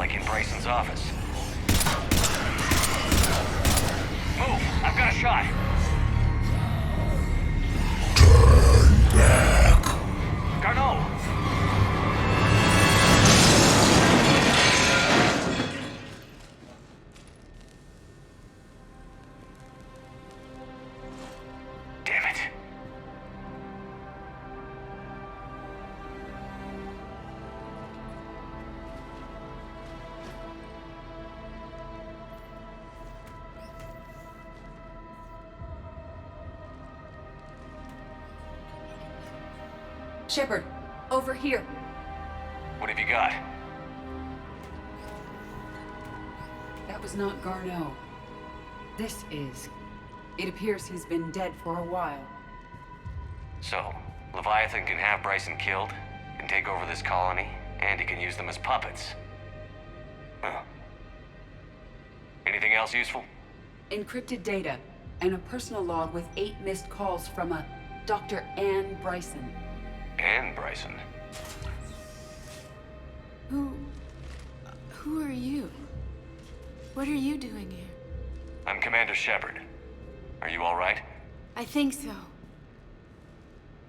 like in Bryson's office. Move! I've got a shot! Turn back! Garneau! Damn it. Shepard, over here. What have you got? That was not Garneau. This is. It appears he's been dead for a while. So, Leviathan can have Bryson killed, can take over this colony, and he can use them as puppets. Huh. Anything else useful? Encrypted data, and a personal log with 8 missed calls from a Dr. Ann Bryson. Ann Bryson? Who are you? What are you doing here? I'm Commander Shepard. Are you all right? I think so.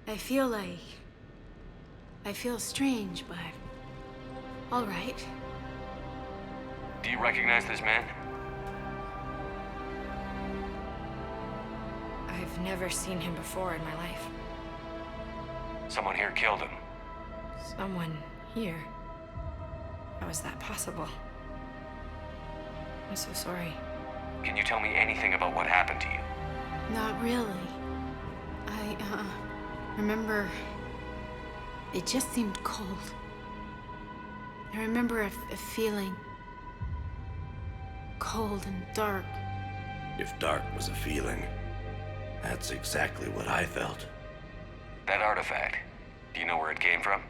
I feel strange, but all right. Do you recognize this man? I've never seen him before in my life. Someone here killed him. Someone here? How is that possible? I'm so sorry. Can you tell me anything about what happened to you? Not really. I, remember... It just seemed cold. I remember a feeling... cold and dark. If dark was a feeling, that's exactly what I felt. That artifact, do you know where it came from?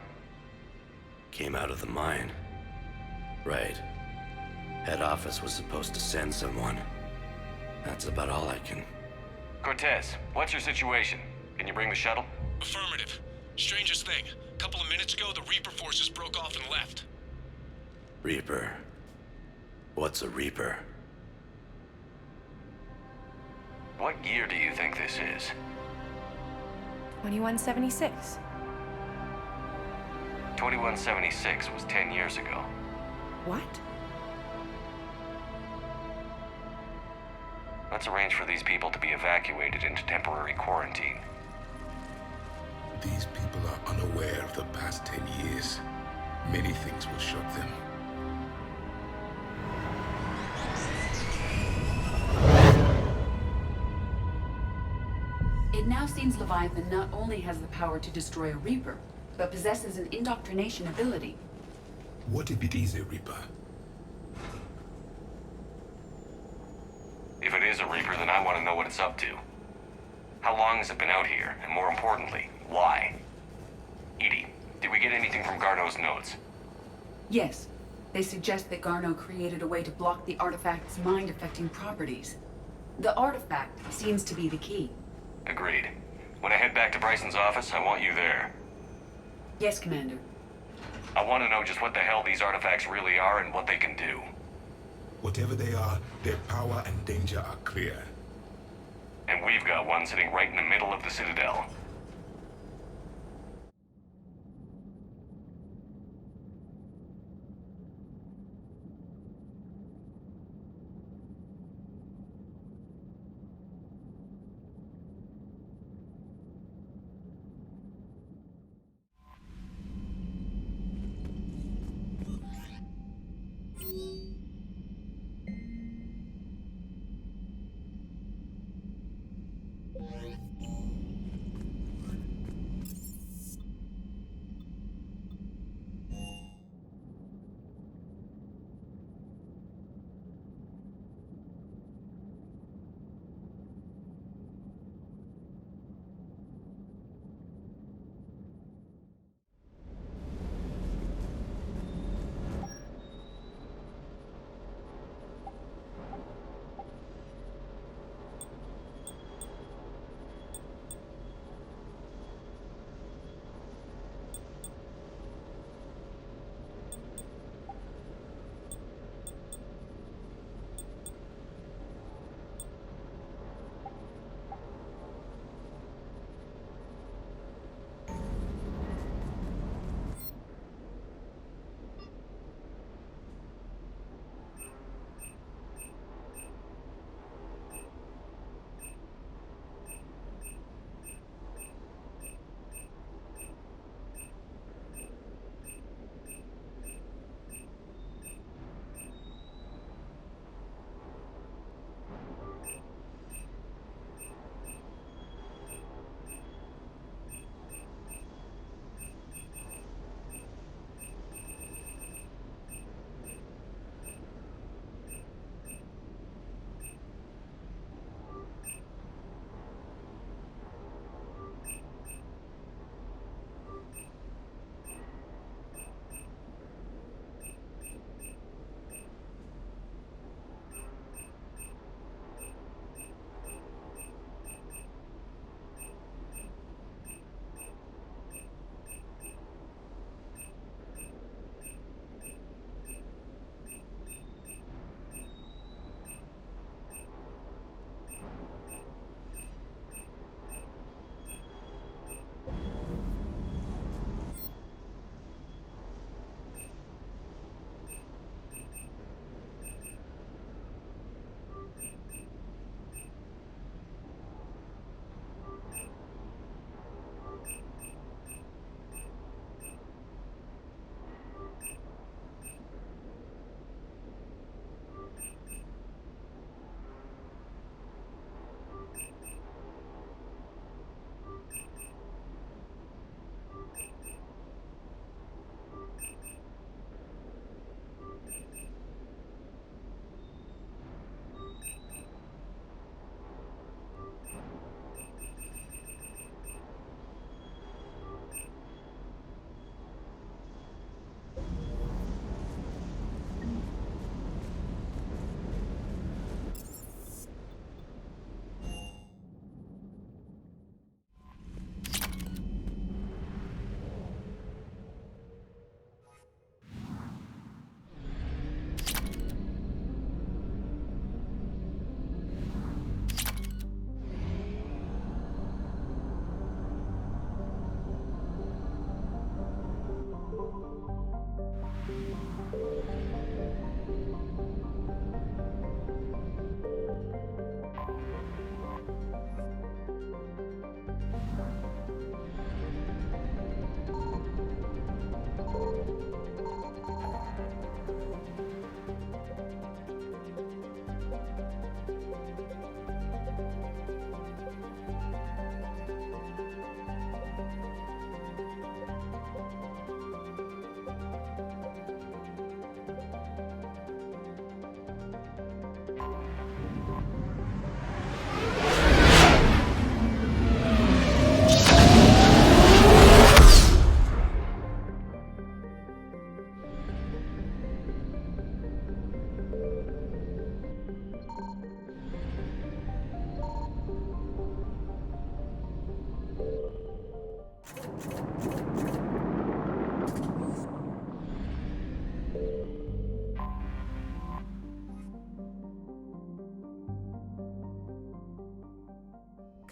Came out of the mine. Right. Head office was supposed to send someone. That's about all I can... Cortez, what's your situation? Can you bring the shuttle? Affirmative. Strangest thing. A couple of minutes ago, the Reaper forces broke off and left. Reaper. What's a Reaper? What year do you think this is? 2176. 2176 was 10 years ago. What? Let's arrange for these people to be evacuated into temporary quarantine. These people are unaware of the past 10 years. Many things will shock them. It now seems Leviathan not only has the power to destroy a Reaper, but possesses an indoctrination ability. What if it is a Reaper? If it is a Reaper, then I want to know what it's up to. How long has it been out here? And more importantly, why? Edie, did we get anything from Garneau's notes? Yes. They suggest that Garneau created a way to block the artifact's mind-affecting properties. The artifact seems to be the key. Agreed. When I head back to Bryson's office, I want you there. Yes, Commander. I want to know just what the hell these artifacts really are and what they can do. Whatever they are, their power and danger are clear. And we've got one sitting right in the middle of the Citadel.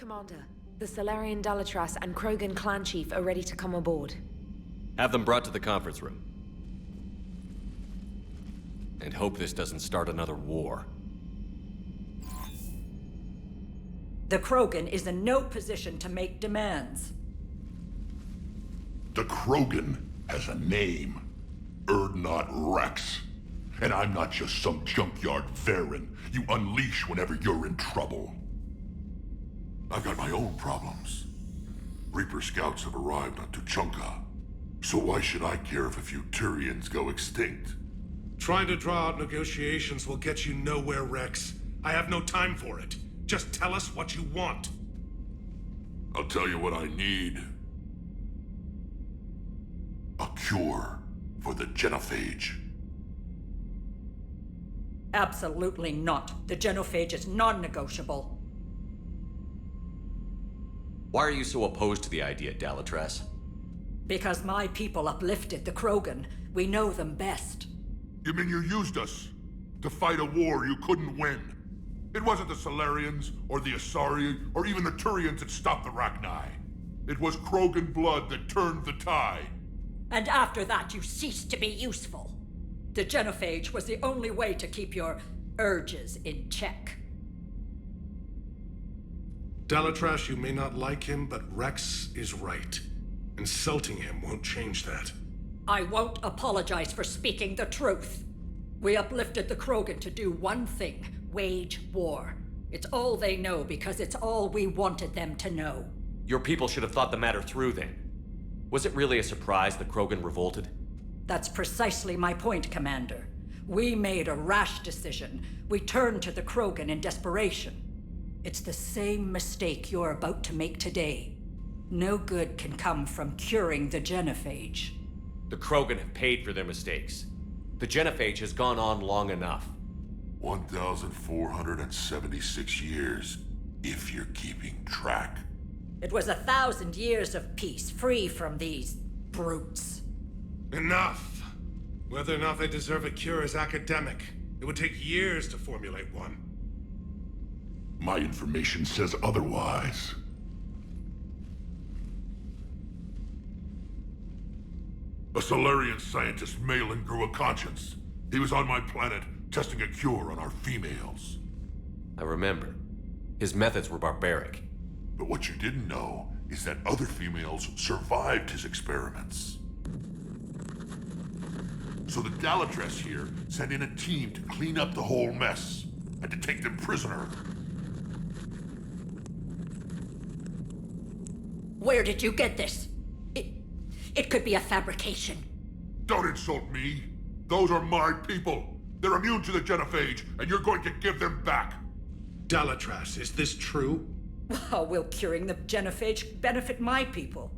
Commander. The Solarian Dalatras and Krogan clan chief are ready to come aboard. Have them brought to the conference room. And hope this doesn't start another war. The Krogan is in no position to make demands. The Krogan has a name. Urdnot Rex. And I'm not just some junkyard Varen you unleash whenever you're in trouble. I've got my own problems. Reaper scouts have arrived on Tuchanka. So why should I care if a few Turians go extinct? Trying to draw out negotiations will get you nowhere, Rex. I have no time for it. Just tell us what you want. I'll tell you what I need. A cure for the genophage. Absolutely not. The genophage is non-negotiable. Why are you so opposed to the idea, Dalatras? Because my people uplifted the Krogan. We know them best. You mean you used us to fight a war you couldn't win? It wasn't the Solarians, or the Asari, or even the Turians that stopped the Rachni. It was Krogan blood that turned the tide. And after that, you ceased to be useful. The genophage was the only way to keep your urges in check. Dalatras, you may not like him, but Rex is right. Insulting him won't change that. I won't apologize for speaking the truth. We uplifted the Krogan to do one thing: wage war. It's all they know because it's all we wanted them to know. Your people should have thought the matter through then. Was it really a surprise the Krogan revolted? That's precisely my point, Commander. We made a rash decision. We turned to the Krogan in desperation. It's the same mistake you're about to make today. No good can come from curing the genophage. The Krogan have paid for their mistakes. The genophage has gone on long enough. 1,476 years, if you're keeping track. It was 1,000 years of peace, free from these brutes. Enough! Whether or not they deserve a cure is academic. It would take years to formulate one. My information says otherwise. A Solarian scientist, Malin, grew a conscience. He was on my planet, testing a cure on our females. I remember. His methods were barbaric. But what you didn't know is that other females survived his experiments. So the Dalatras here sent in a team to clean up the whole mess and to take them prisoner. Where did you get this? It could be a fabrication. Don't insult me. Those are my people. They're immune to the genophage, and you're going to give them back. Dalatras, is this true? How will curing the genophage benefit my people?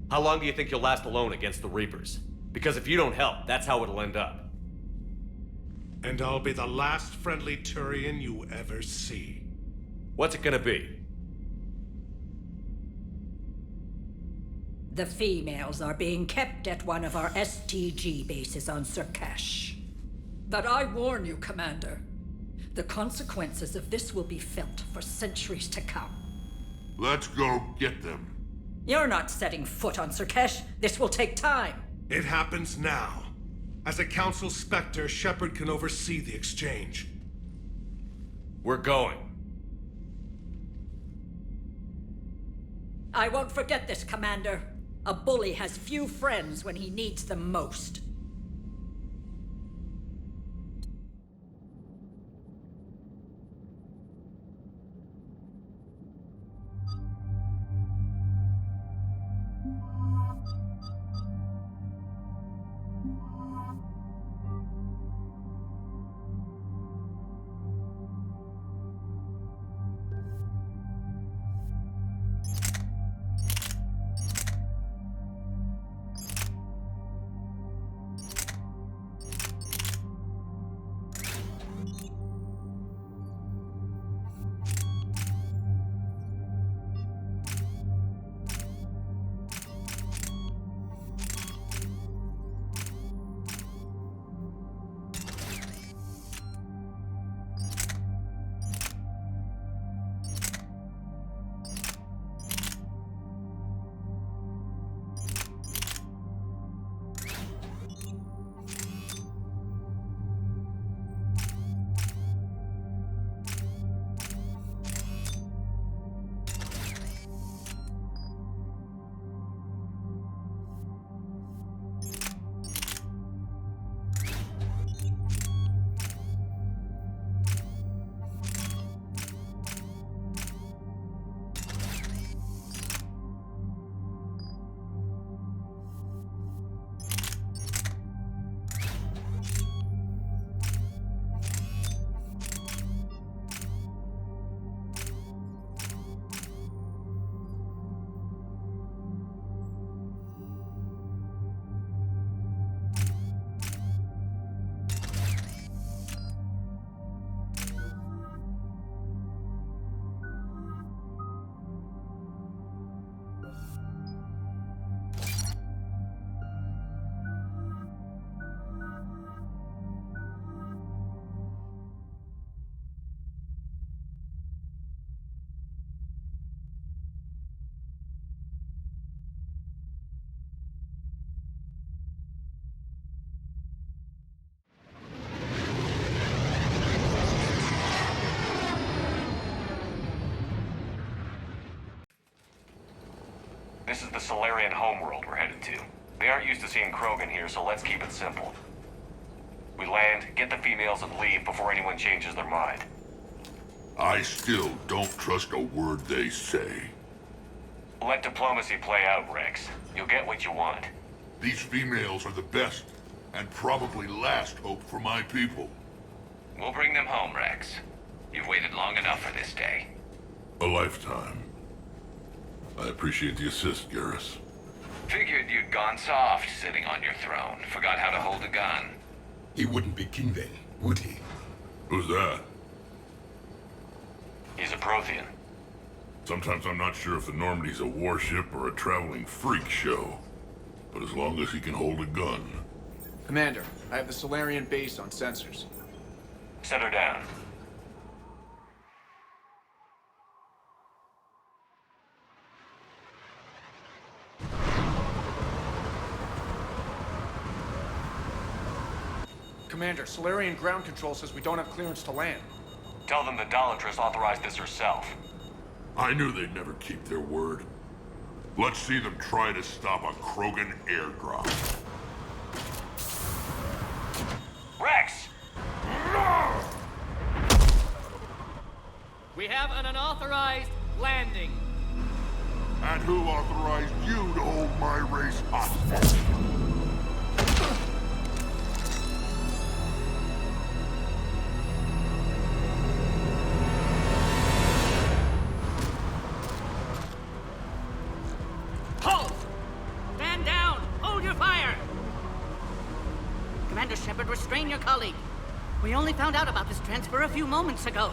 How long do you think you'll last alone against the Reapers? Because if you don't help, that's how it'll end up. And I'll be the last friendly Turian you ever see. What's it gonna be? The females are being kept at one of our STG bases on Surkash. But I warn you, Commander, the consequences of this will be felt for centuries to come. Let's go get them. You're not setting foot on Surkash. This will take time. It happens now. As a Council Spectre, Shepard can oversee the exchange. We're going. I won't forget this, Commander. A bully has few friends when he needs them most. is the Solarian homeworld we're headed to. They aren't used to seeing Krogan here, so let's keep it simple. We land, get the females, and leave before anyone changes their mind. I still don't trust a word they say. Let diplomacy play out, Rex. You'll get what you want. These females are the best, and probably last hope for my people. We'll bring them home, Rex. You've waited long enough for this day. A lifetime. I appreciate the assist, Garrus. Figured you'd gone soft sitting on your throne. Forgot how to hold a gun. He wouldn't be king then, would he? Who's that? He's a Prothean. Sometimes I'm not sure if the Normandy's a warship or a traveling freak show. But as long as he can hold a gun. Commander, I have the Solarian base on sensors. Set her down. Commander, Solarian ground control says we don't have clearance to land. Tell them the Dolatress authorized this herself. I knew they'd never keep their word. Let's see them try to stop a Krogan airdrop. Rex! We have an unauthorized landing. And who authorized you to hold my race hostage? Halt! Stand down! Hold your fire! Commander Shepard, restrain your colleague. We only found out about this transfer a few moments ago.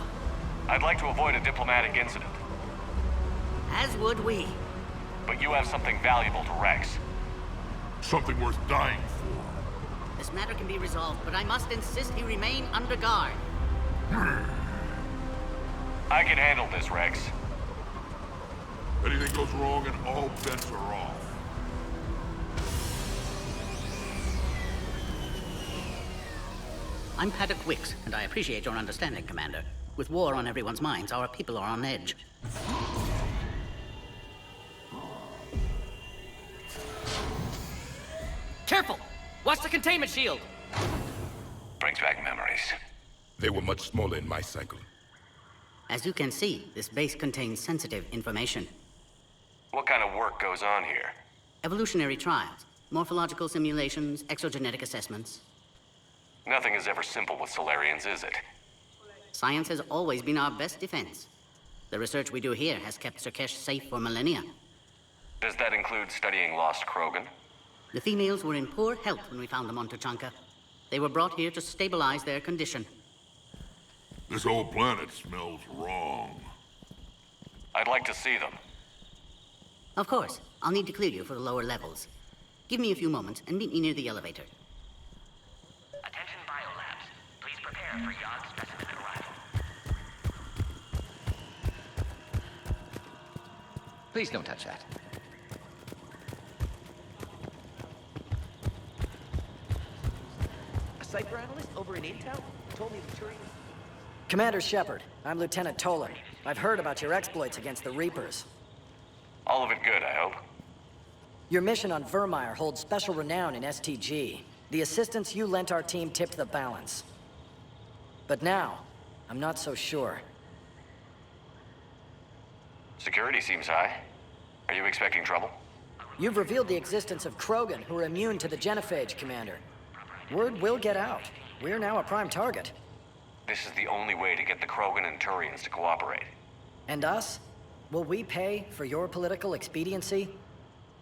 I'd like to avoid a diplomatic incident. As would we. But you have something valuable to Rex. Something worth dying for. This matter can be resolved, but I must insist he remain under guard. I can handle this, Rex. Anything goes wrong and all bets are off. I'm Paddock Wicks, and I appreciate your understanding, Commander. With war on everyone's minds, our people are on edge. Careful! Watch the containment shield! Brings back memories. They were much smaller in my cycle. As you can see, this base contains sensitive information. What kind of work goes on here? Evolutionary trials, morphological simulations, exogenetic assessments. Nothing is ever simple with Solarians, is it? Science has always been our best defense. The research we do here has kept Surkesh safe for millennia. Does that include studying lost Krogan? The females were in poor health when we found them on Tuchanka. They were brought here to stabilize their condition. This whole planet smells wrong. I'd like to see them. Of course. I'll need to clear you for the lower levels. Give me a few moments and meet me near the elevator. Attention biolabs. Please prepare for Yod specimen arrival. Please don't touch that. A cipher analyst over in Intel told me the Turians... Commander Shepard, I'm Lieutenant Tolan. I've heard about your exploits against the Reapers. All of it good, I hope. Your mission on Vermeer holds special renown in STG. The assistance you lent our team tipped the balance. But now, I'm not so sure. Security seems high. Are you expecting trouble? You've revealed the existence of Krogan who are immune to the genophage, Commander. Word will get out. We're now a prime target. This is the only way to get the Krogan and Turians to cooperate. And us? Will we pay for your political expediency?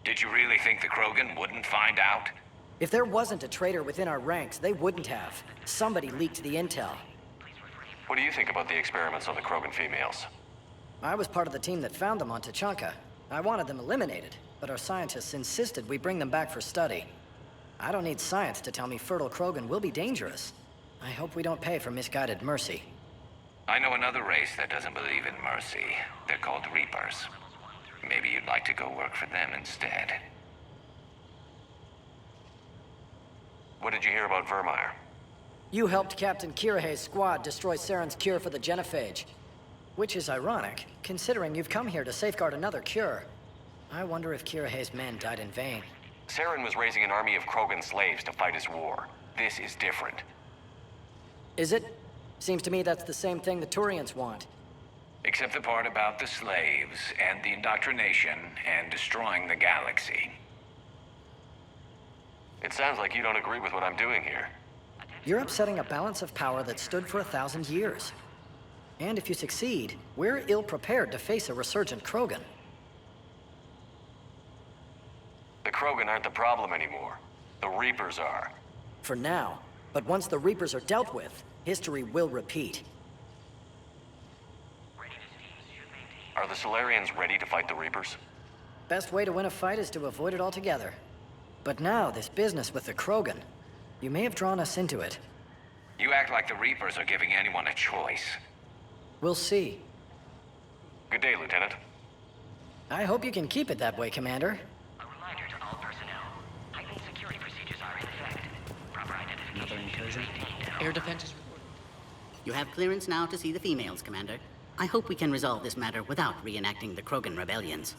Did you really think the Krogan wouldn't find out? If there wasn't a traitor within our ranks, they wouldn't have. Somebody leaked the intel. What do you think about the experiments on the Krogan females? I was part of the team that found them on Tuchanka. I wanted them eliminated, but our scientists insisted we bring them back for study. I don't need science to tell me fertile Krogan will be dangerous. I hope we don't pay for misguided mercy. I know another race that doesn't believe in mercy. They're called Reapers. Maybe you'd like to go work for them instead. What did you hear about Vermeer? You helped Captain Kirahe's squad destroy Saren's cure for the genophage. Which is ironic, considering you've come here to safeguard another cure. I wonder if Kirahe's men died in vain. Saren was raising an army of Krogan slaves to fight his war. This is different. Is it? Seems to me that's the same thing the Turians want. Except the part about the slaves, and the indoctrination, and destroying the galaxy. It sounds like you don't agree with what I'm doing here. You're upsetting a balance of power that stood for 1,000 years. And if you succeed, we're ill-prepared to face a resurgent Krogan. The Krogan aren't the problem anymore. The Reapers are. For now. But once the Reapers are dealt with, history will repeat. Are the Solarians ready to fight the Reapers? Best way to win a fight is to avoid it altogether. But now, this business with the Krogan. You may have drawn us into it. You act like the Reapers are giving anyone a choice. We'll see. Good day, Lieutenant. I hope you can keep it that way, Commander. A reminder to all personnel. Heightened security procedures are in effect. Proper identification. Another incursion? Air defenses. You have clearance now to see the females, Commander. I hope we can resolve this matter without reenacting the Krogan rebellions.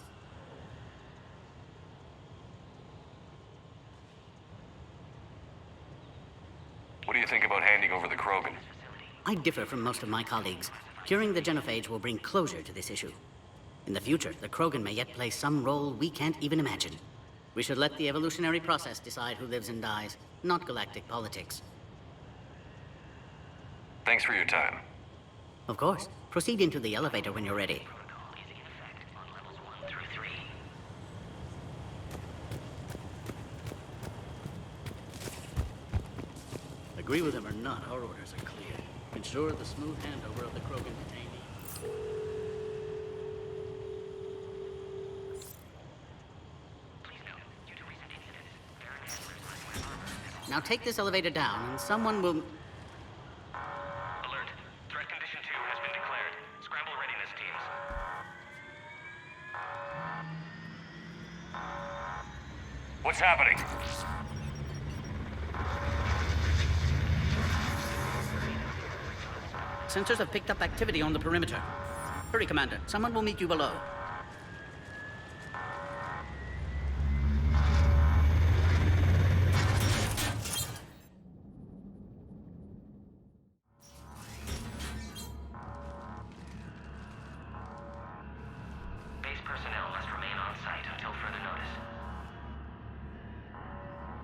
What do you think about handing over the Krogan? I differ from most of my colleagues. Curing the genophage will bring closure to this issue. In the future, the Krogan may yet play some role we can't even imagine. We should let the evolutionary process decide who lives and dies, not galactic politics. Thanks for your time. Of course. Proceed into the elevator when you're ready. Agree with them or not, our orders are clear. Ensure the smooth handover of the Krogan detainees. Now take this elevator down, and someone will... Alert. Threat condition 2 has been declared. Scramble readiness teams. What's happening? Sensors have picked up activity on the perimeter. Hurry, Commander. Someone will meet you below. Base personnel must remain on site until further notice.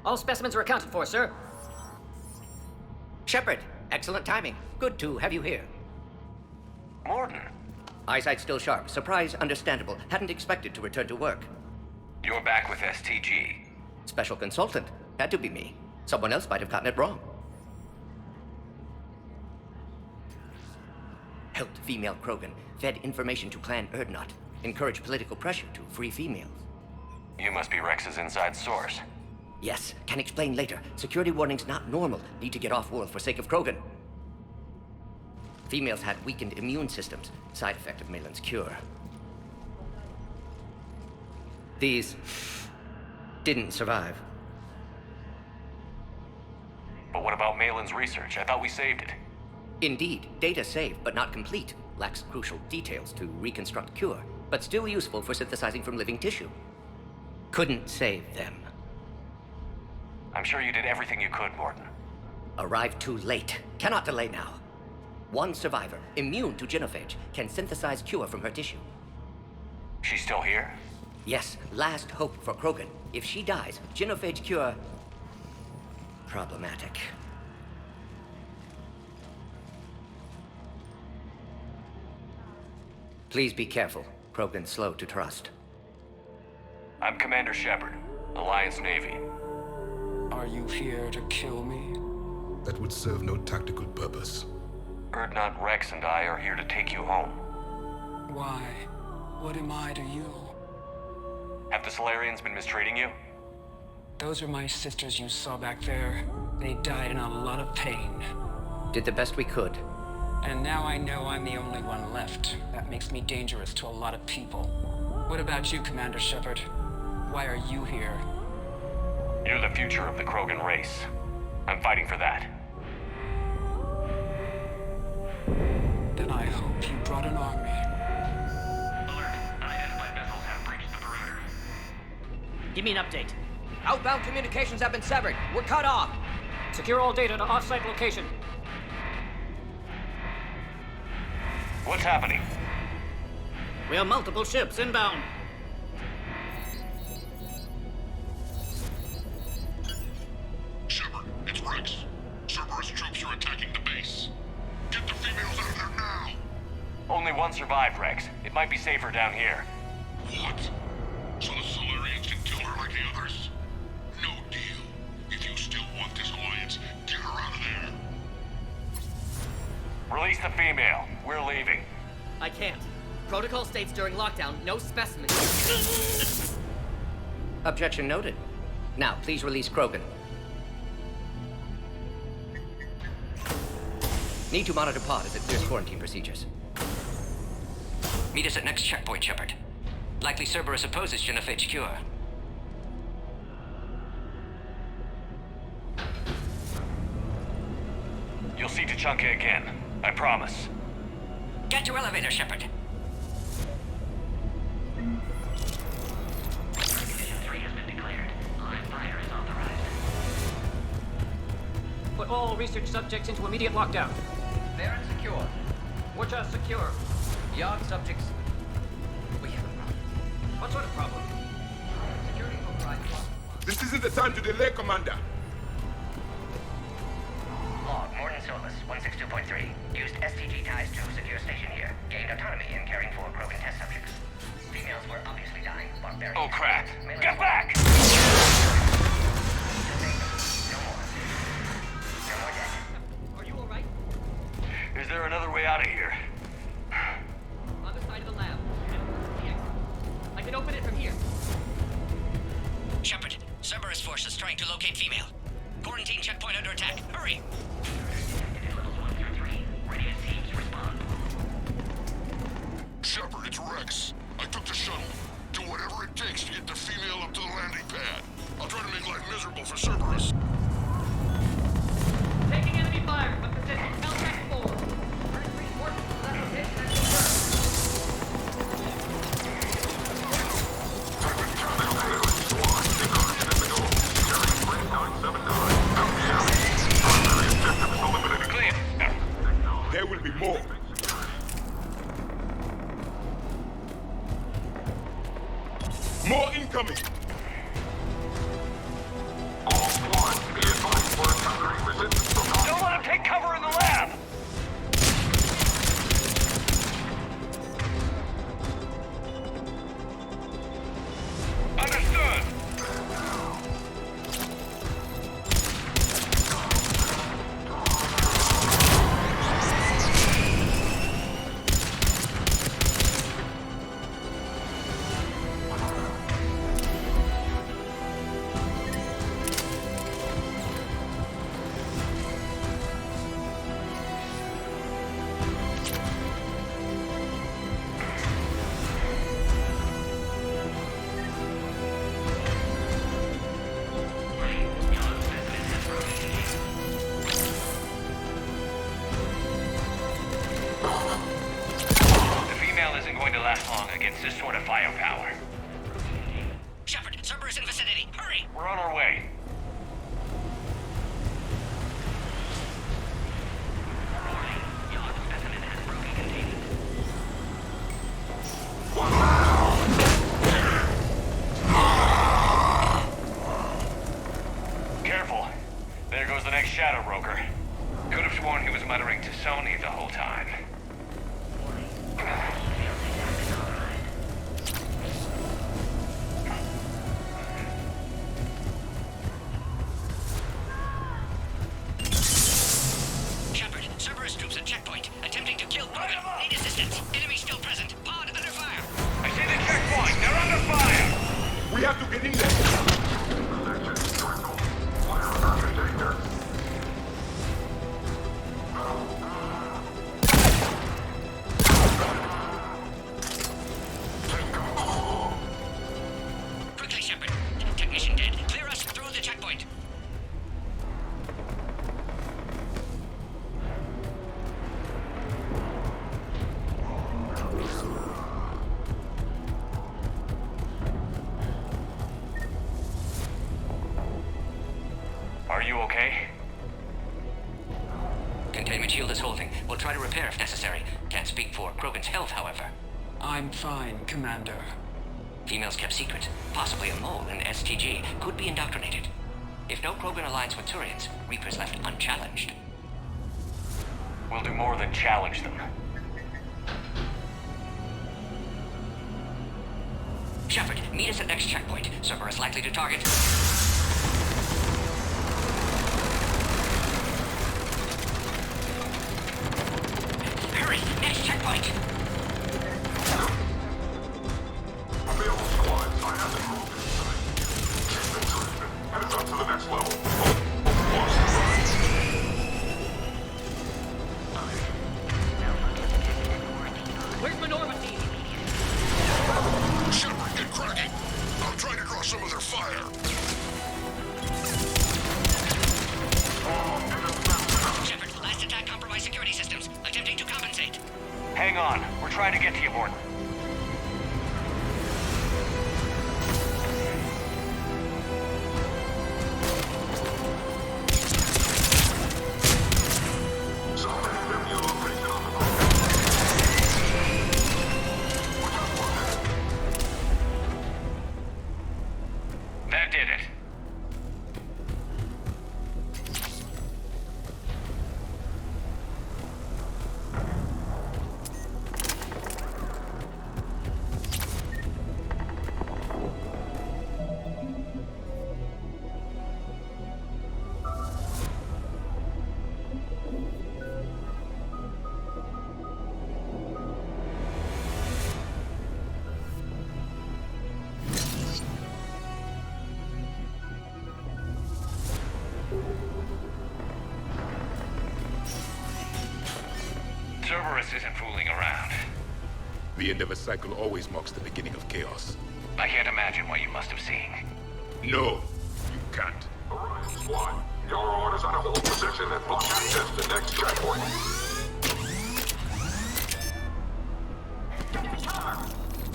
All specimens are accounted for, sir. Shepard, excellent timing. Good to have you here. Morton. Eyesight still sharp. Surprise understandable. Hadn't expected to return to work. You're back with STG. Special consultant. Had to be me. Someone else might have gotten it wrong. Helped female Krogan. Fed information to Clan Erdnot. Encouraged political pressure to free females. You must be Rex's inside source. Yes, can explain later. Security warnings not normal. Need to get off-world for sake of Krogan. Females had weakened immune systems. Side effect of Malin's cure. These didn't survive. But what about Malin's research? I thought we saved it. Indeed, data saved, but not complete. Lacks crucial details to reconstruct cure, but still useful for synthesizing from living tissue. Couldn't save them. I'm sure you did everything you could, Morton. Arrived too late. Cannot delay now. One survivor, immune to genophage, can synthesize cure from her tissue. She's still here? Yes, last hope for Krogan. If she dies, genophage cure... problematic. Please be careful. Krogan's slow to trust. I'm Commander Shepard, Alliance Navy. Are you here to kill me? That would serve no tactical purpose. Erdnot, Rex, and I are here to take you home. Why? What am I to you? Have the Solarians been mistreating you? Those are my sisters you saw back there. They died in a lot of pain. Did the best we could. And now I know I'm the only one left. That makes me dangerous to a lot of people. What about you, Commander Shepard? Why are you here? You're the future of the Krogan race. I'm fighting for that. Then I hope you brought an army. Alert. Unidentified vessels have breached the perimeter. Give me an update. Outbound communications have been severed. We're cut off. Secure all data to off-site location. What's happening? We have multiple ships inbound. Shepard, it's Rex. Cerberus troops are attacking the base. Get the females out of there now! Only one survived, Rex. It might be safer down here. What? So the Solarians can kill her like the others? No deal. If you still want this alliance, get her out of there. Release the female. We're leaving. I can't. Protocol states during lockdown, no specimens. Objection noted. Now, please release Krogan. Need to monitor pod as it clears quarantine procedures. Meet us at next checkpoint, Shepard. Likely Cerberus opposes genophage cure. You'll see Tachanka again. I promise. Get to elevator, Shepard. Condition 3 has been declared. Live fire is authorized. Put all research subjects into immediate lockdown. They're insecure. Which are secure. Yard subjects. We have a problem. What sort of problem? Security override. This isn't the time to delay, Commander. Log, Morton Solus, 162.3. Used STG ties to secure station here. Gained autonomy in caring for Krogan test subjects. Females were obviously dying. Barbarian. Oh crap! Get back! No more. No more dead. Are you alright? Is there another way out of here? On the side of the lab. I can open it from here. Shepard, Cerberus forces trying to locate female. Quarantine checkpoint under attack. Hurry! Shepard, it's Rex. I took the shuttle. Do whatever it takes to get the female up to the landing pad. I'll try to make life miserable for Cerberus. Taking enemy fire from position. Contact 4. First reinforcement to that location and confirmed. There will be more. More incoming! Don't let him take cover in the lab! Understood! against this sort of firepower. Shepard, Cerberus in vicinity. Hurry! We're on our way. Careful. There goes the next shadow broker. Could have sworn he was muttering to Sony the whole time. Shepard, Cerberus troops at checkpoint, attempting to kill Krogan. Need assistance. Enemy still present. Pod under fire. I see the checkpoint. They're under fire. We have to get in there. Containment shield is holding. We'll try to repair if necessary. Can't speak for Krogan's health, however. I'm fine, Commander. Females kept secret. Possibly a mole in STG. Could be indoctrinated. If no Krogan aligns with Turians, Reapers left unchallenged. We'll do more than challenge them. Shepard, meet us at next checkpoint. Cerberus likely to target. Hurry! Next checkpoint! Available squads, I have the group in sight. Headed up to the next level. Where's Minorva team? Shepard, get cracking! I'm trying to draw some of their fire. Shepard, last attack compromised security systems. Attempting to compensate. Hang on. We're trying to get to you, Morton. That did it. Cerberus isn't fooling around. The end of a cycle always marks the beginning of chaos. I can't imagine what you must have seen. No, you can't. Orion Squad, your orders on a hold position and block access to next checkpoint.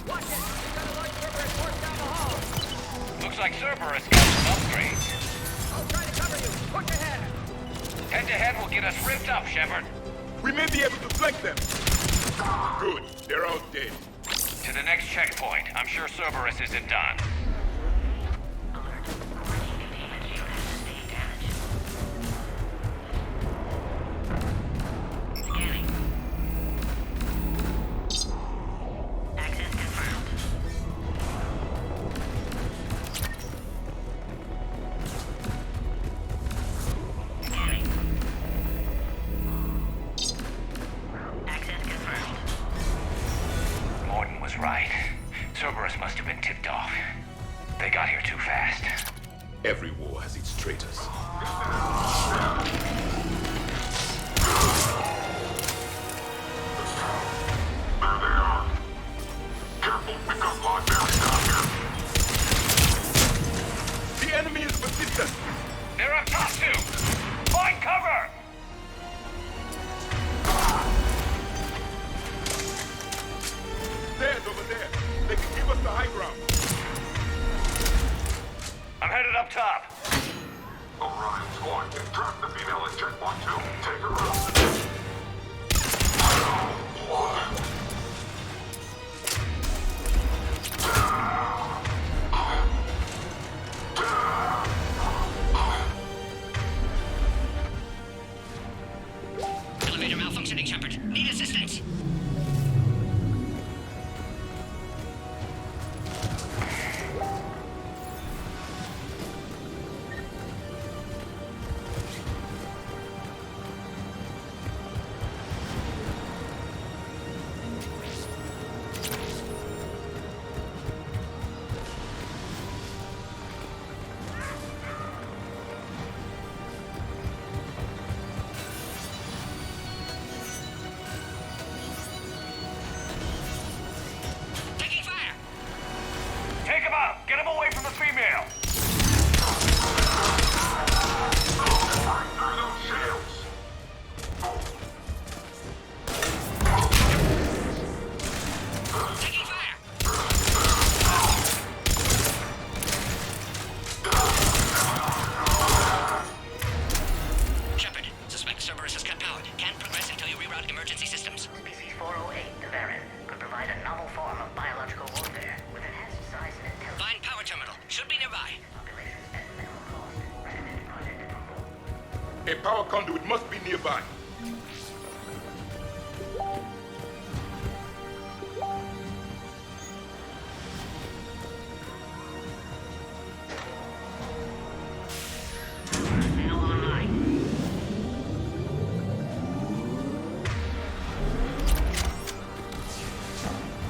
Watch it! We got a large Cerberus force down the hall! Looks like Cerberus got some upgrades. I'll try to cover you! Push ahead! Head-to-head will get us ripped up, Shepard. We may be able to flank them. Good, they're all dead. To the next checkpoint. I'm sure Cerberus isn't done. Access confirmed. Scanning. Access confirmed. Morton was right. Cerberus must have been tipped off. They got here too fast. Every war has its traitors. There they are. Careful, we've got libraries down here. The enemy is persistent. They're up top, too! Find cover! Stairs over there. They can give us the high ground. I'm headed up top. Orion Squad, trap the female at checkpoint 2. Take her out. Elevator malfunctioning, Shepard. Need assistance. conduit must be nearby.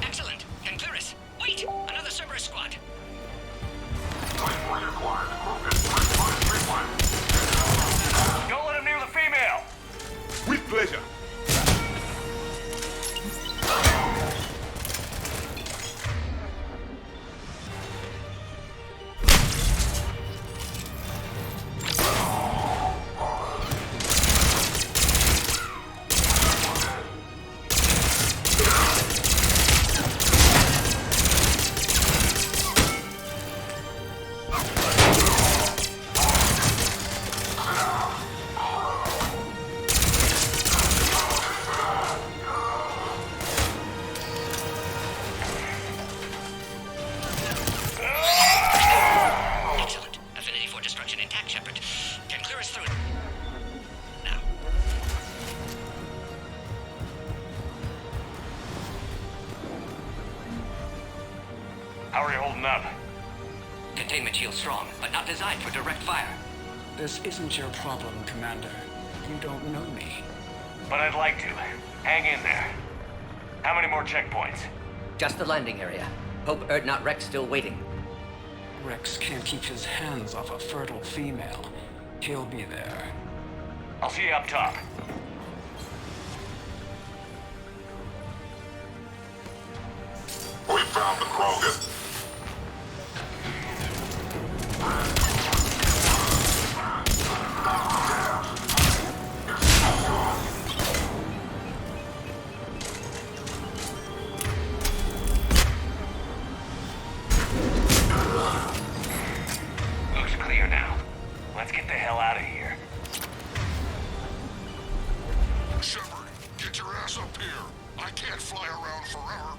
Excellent. And Clearus. Wait! Another Cerberus squad. Don't let him near the female! With pleasure. Excellent. Affinity for destruction intact, Shepard. Can clear us through it. Now. How are you holding up? Containment shield strong, but not designed for direct fire. This isn't your problem, Commander. You don't know me. But I'd like to. Hang in there. How many more checkpoints? Just the landing area. Hope Erdnot Rex still waiting. Rex can't keep his hands off a fertile female. He'll be there. I'll see you up top. We found the Krogan. Looks clear now. Let's get the hell out of here. Shepard, get your ass up here. I can't fly around forever.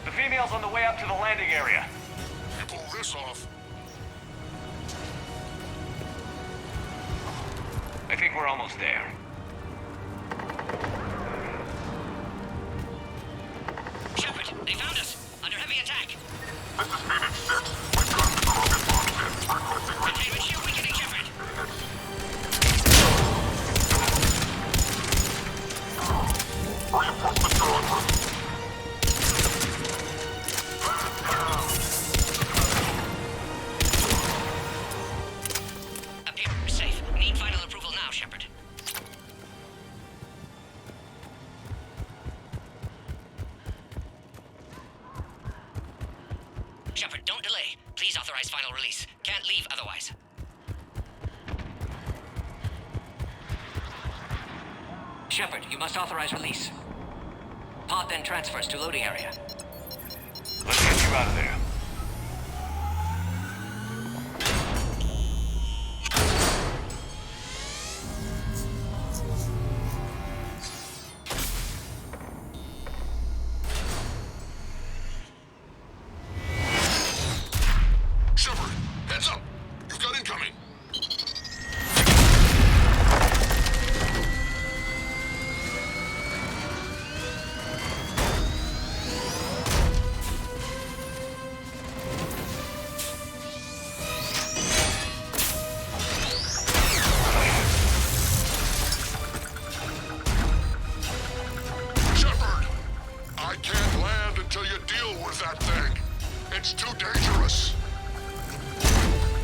The female's on the way up to the landing area. You pull this off. I think we're almost there. Shepard, they found us. Under heavy attack. This is Phoenix 6. We've got the Krogan bombs in. Requesting Containment shield weakening, Shepard. reinforcement drone. Appear safe. Need final approval now, Shepard. Shepard, don't delay. Please authorize final release. Can't leave otherwise. Shepard, you must authorize release. Pod then transfers to loading area. Let's get you out of there. Shepard, heads up. You've got incoming. Shepard, I can't land until you deal with that thing. It's too dangerous.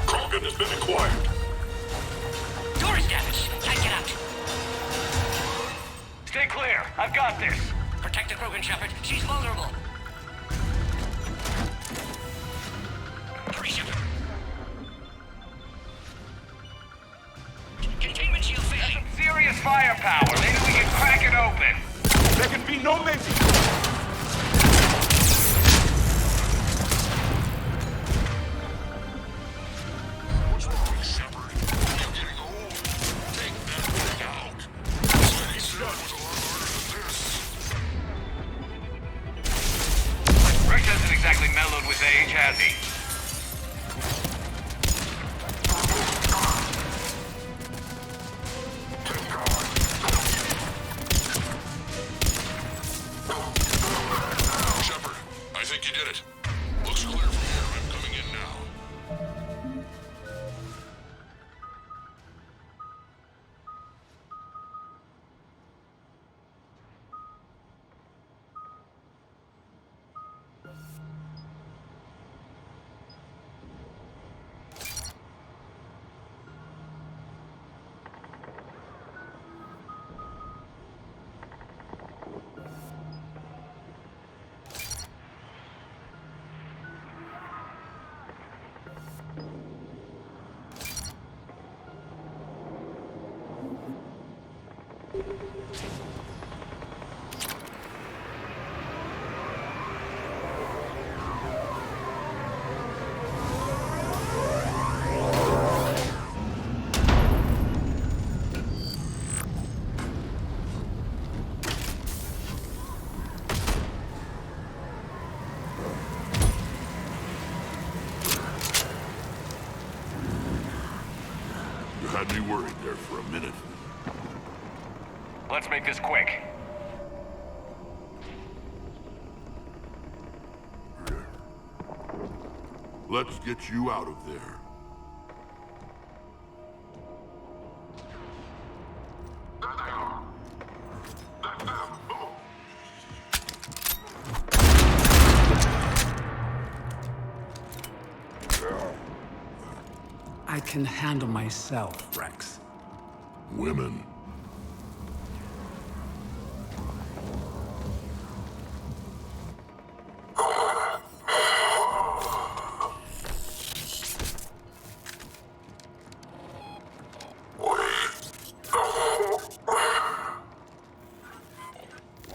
Krogan has been acquired. Door is damaged. Can't get out. Stay clear. I've got this. Protect the Krogan, Shepard. She's vulnerable. Hurry, Shepard. Containment shield failing. Some serious firepower. Maybe we can crack it open. There can be no mention. What's wrong, Shepard? You're getting old. Take that thing out. Steady said was a lot harder than this. Rex hasn't exactly mellowed with age, has he? Take that. You had me worried there for a minute. Let's make this quick. Let's get you out of there. I can handle myself, Rex. Women.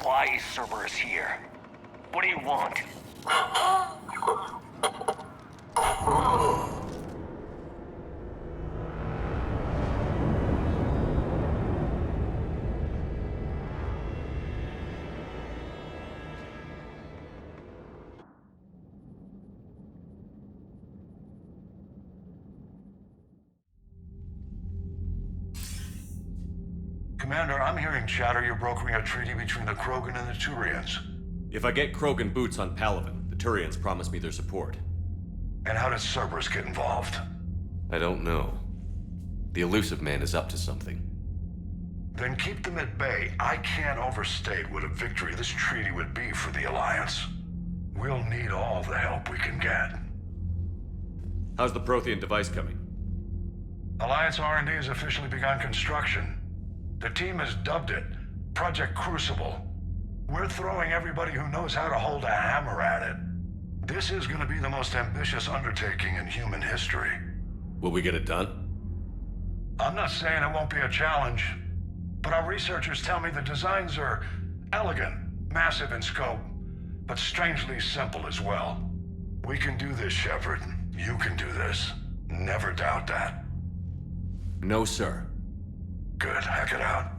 Why is Cerberus here? What do you want? Commander, I'm hearing chatter you're brokering a treaty between the Krogan and the Turians. If I get Krogan boots on Palaven, the Turians promise me their support. And how does Cerberus get involved? I don't know. The Elusive Man is up to something. Then keep them at bay. I can't overstate what a victory this treaty would be for the Alliance. We'll need all the help we can get. How's the Prothean device coming? Alliance R&D has officially begun construction. The team has dubbed it Project Crucible. We're throwing everybody who knows how to hold a hammer at it. This is going to be the most ambitious undertaking in human history. Will we get it done? I'm not saying it won't be a challenge, but our researchers tell me the designs are elegant, massive in scope, but strangely simple as well. We can do this, Shepard. You can do this. Never doubt that. No, sir. Good. Hack it out.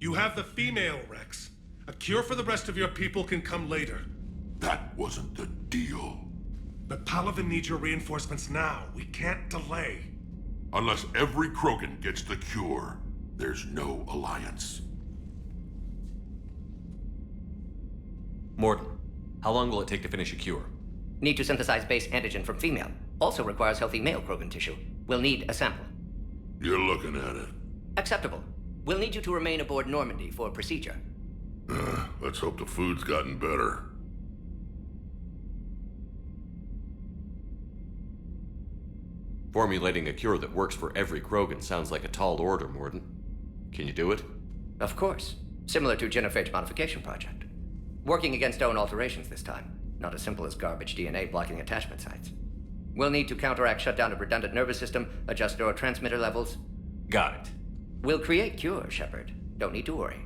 You have the female, Rex. A cure for the rest of your people can come later. That wasn't the deal. But Palaven needs your reinforcements now. We can't delay. Unless every Krogan gets the cure, there's no alliance. Morden, how long will it take to finish a cure? Need to synthesize base antigen from female. Also requires healthy male Krogan tissue. We'll need a sample. You're looking at it. Acceptable. We'll need you to remain aboard Normandy for procedure. Let's hope the food's gotten better. Formulating a cure that works for every Krogan sounds like a tall order, Morden. Can you do it? Of course. Similar to Genophage Modification Project. Working against own alterations this time. Not as simple as garbage DNA blocking attachment sites. We'll need to counteract shutdown of redundant nervous system, adjust neurotransmitter levels. Got it. We'll create cure, Shepard. Don't need to worry.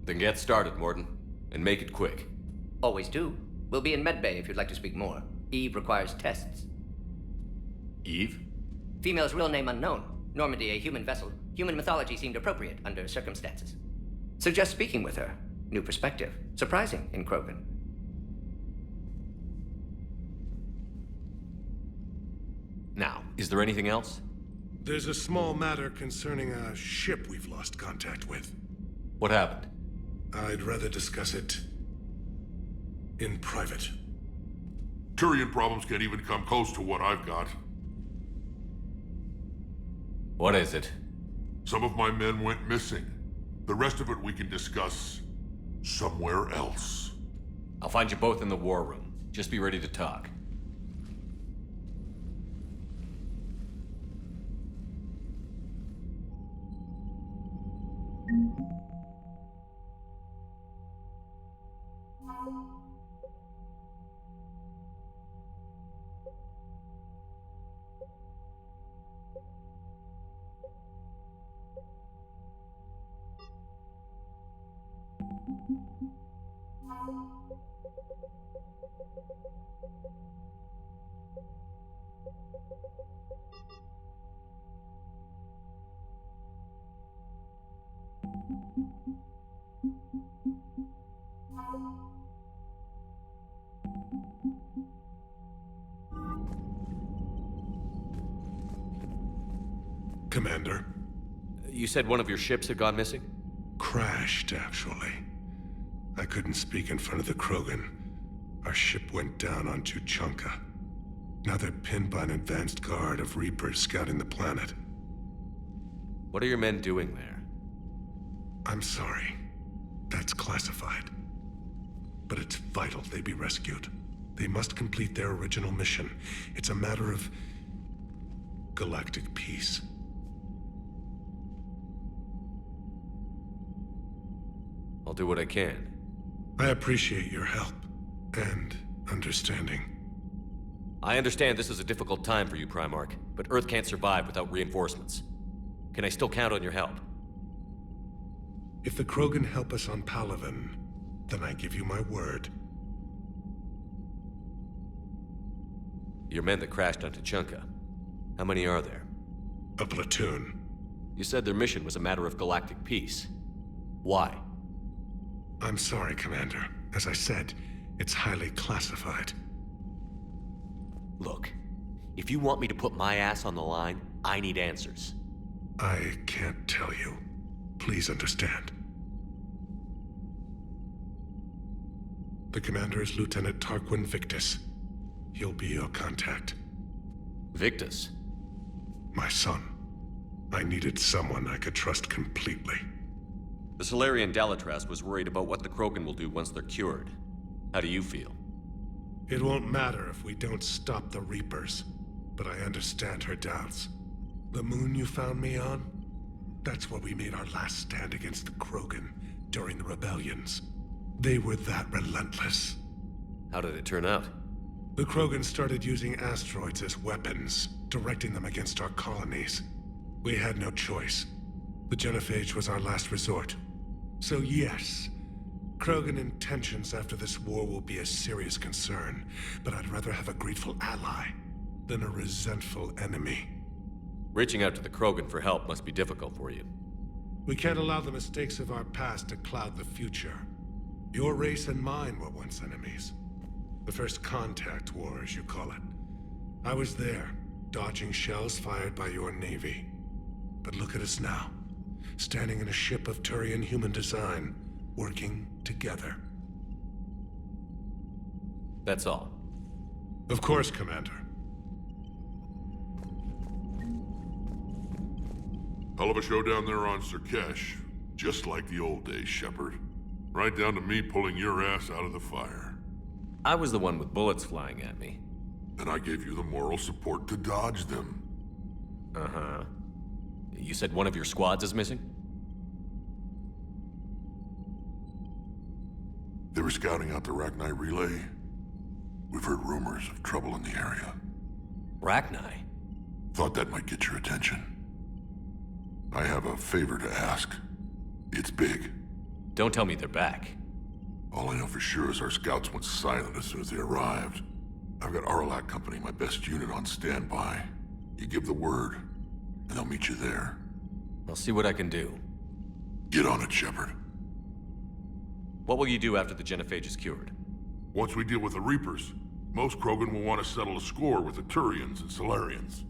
Then get started, Morden. And make it quick. Always do. We'll be in medbay if you'd like to speak more. Eve requires tests. Eve? Female's real name unknown. Normandy, a human vessel. Human mythology seemed appropriate under circumstances. Suggest speaking with her. New perspective. Surprising in Krogan. Is there anything else? There's a small matter concerning a ship we've lost contact with. What happened? I'd rather discuss it in private. Turian problems can't even come close to what I've got. What is it? Some of my men went missing. The rest of it we can discuss somewhere else. I'll find you both in the war room. Just be ready to talk. Commander. You said one of your ships had gone missing? Crashed, actually. I couldn't speak in front of the Krogan. Our ship went down on Tuchanka. Now they're pinned by an advanced guard of Reapers scouting the planet. What are your men doing there? I'm sorry. That's classified. But it's vital they be rescued. They must complete their original mission. It's a matter of galactic peace. I'll do what I can. I appreciate your help and understanding. I understand this is a difficult time for you, Primarch, but Earth can't survive without reinforcements. Can I still count on your help? If the Krogan help us on Palaven, then I give you my word. Your men that crashed on Tuchanka. How many are there? A platoon. You said their mission was a matter of galactic peace. Why? I'm sorry, Commander. As I said, it's highly classified. Look, if you want me to put my ass on the line, I need answers. I can't tell you. Please understand. The commander is Lieutenant Tarquin Victus. He'll be your contact. Victus? My son. I needed someone I could trust completely. The Solarian Dalatras was worried about what the Krogan will do once they're cured. How do you feel? It won't matter if we don't stop the Reapers, but I understand her doubts. The moon you found me on? That's where we made our last stand against the Krogan during the rebellions. They were that relentless. How did it turn out? The Krogan started using asteroids as weapons, directing them against our colonies. We had no choice. The genophage was our last resort. So yes, Krogan intentions after this war will be a serious concern, but I'd rather have a grateful ally than a resentful enemy. Reaching out to the Krogan for help must be difficult for you. We can't allow the mistakes of our past to cloud the future. Your race and mine were once enemies. The first contact war, as you call it. I was there, dodging shells fired by your navy. But look at us now, standing in a ship of Turian human design, working together. That's all. Of course, Commander. Hell of a show down there on Surkesh. Just like the old days, Shepard. Right down to me pulling your ass out of the fire. I was the one with bullets flying at me. And I gave you the moral support to dodge them. Uh-huh. You said one of your squads is missing? They were scouting out the Rachni relay. We've heard rumors of trouble in the area. Rachni? Thought that might get your attention. I have a favor to ask. It's big. Don't tell me they're back. All I know for sure is our scouts went silent as soon as they arrived. I've got Arlac Company, my best unit, on standby. You give the word, and I'll meet you there. I'll see what I can do. Get on it, Shepard. What will you do after the genophage is cured? Once we deal with the Reapers, most Krogan will want to settle a score with the Turians and Solarians.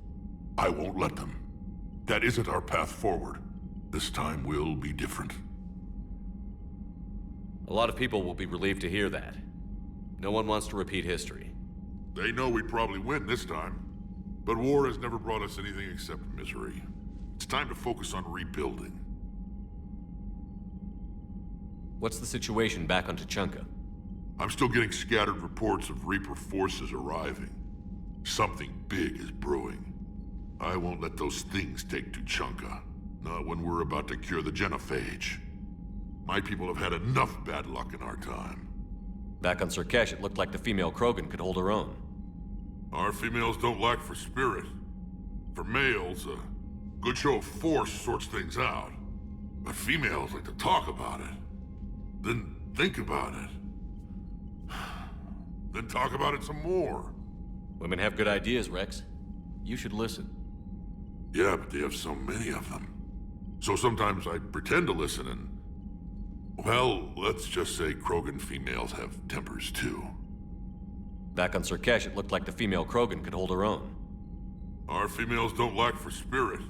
I won't let them. That isn't our path forward. This time will be different. A lot of people will be relieved to hear that. No one wants to repeat history. They know we'd probably win this time. But war has never brought us anything except misery. It's time to focus on rebuilding. What's the situation back on Tuchanka? I'm still getting scattered reports of Reaper forces arriving. Something big is brewing. I won't let those things take Tuchanka. Not when we're about to cure the genophage. My people have had enough bad luck in our time. Back on Surkesh, it looked like the female Krogan could hold her own. Our females don't lack for spirit. For males, a good show of force sorts things out. But females like to talk about it. Then think about it. Then talk about it some more. Women have good ideas, Rex. You should listen. Yeah, but they have so many of them. So sometimes I pretend to listen and... Well, let's just say Krogan females have tempers too. Back on Surkesh, it looked like the female Krogan could hold her own. Our females don't lack for spirit.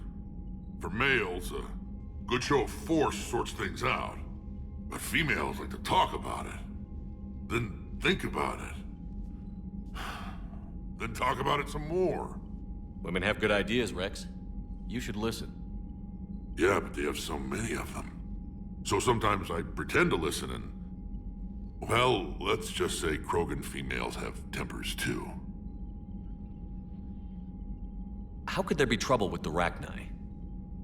For males, a good show of force sorts things out. But females like to talk about it. Then think about it. Then talk about it some more. Women have good ideas, Rex. You should listen. Yeah, but they have so many of them. So sometimes I pretend to listen and... Well, let's just say Krogan females have tempers too. How could there be trouble with the Rachni?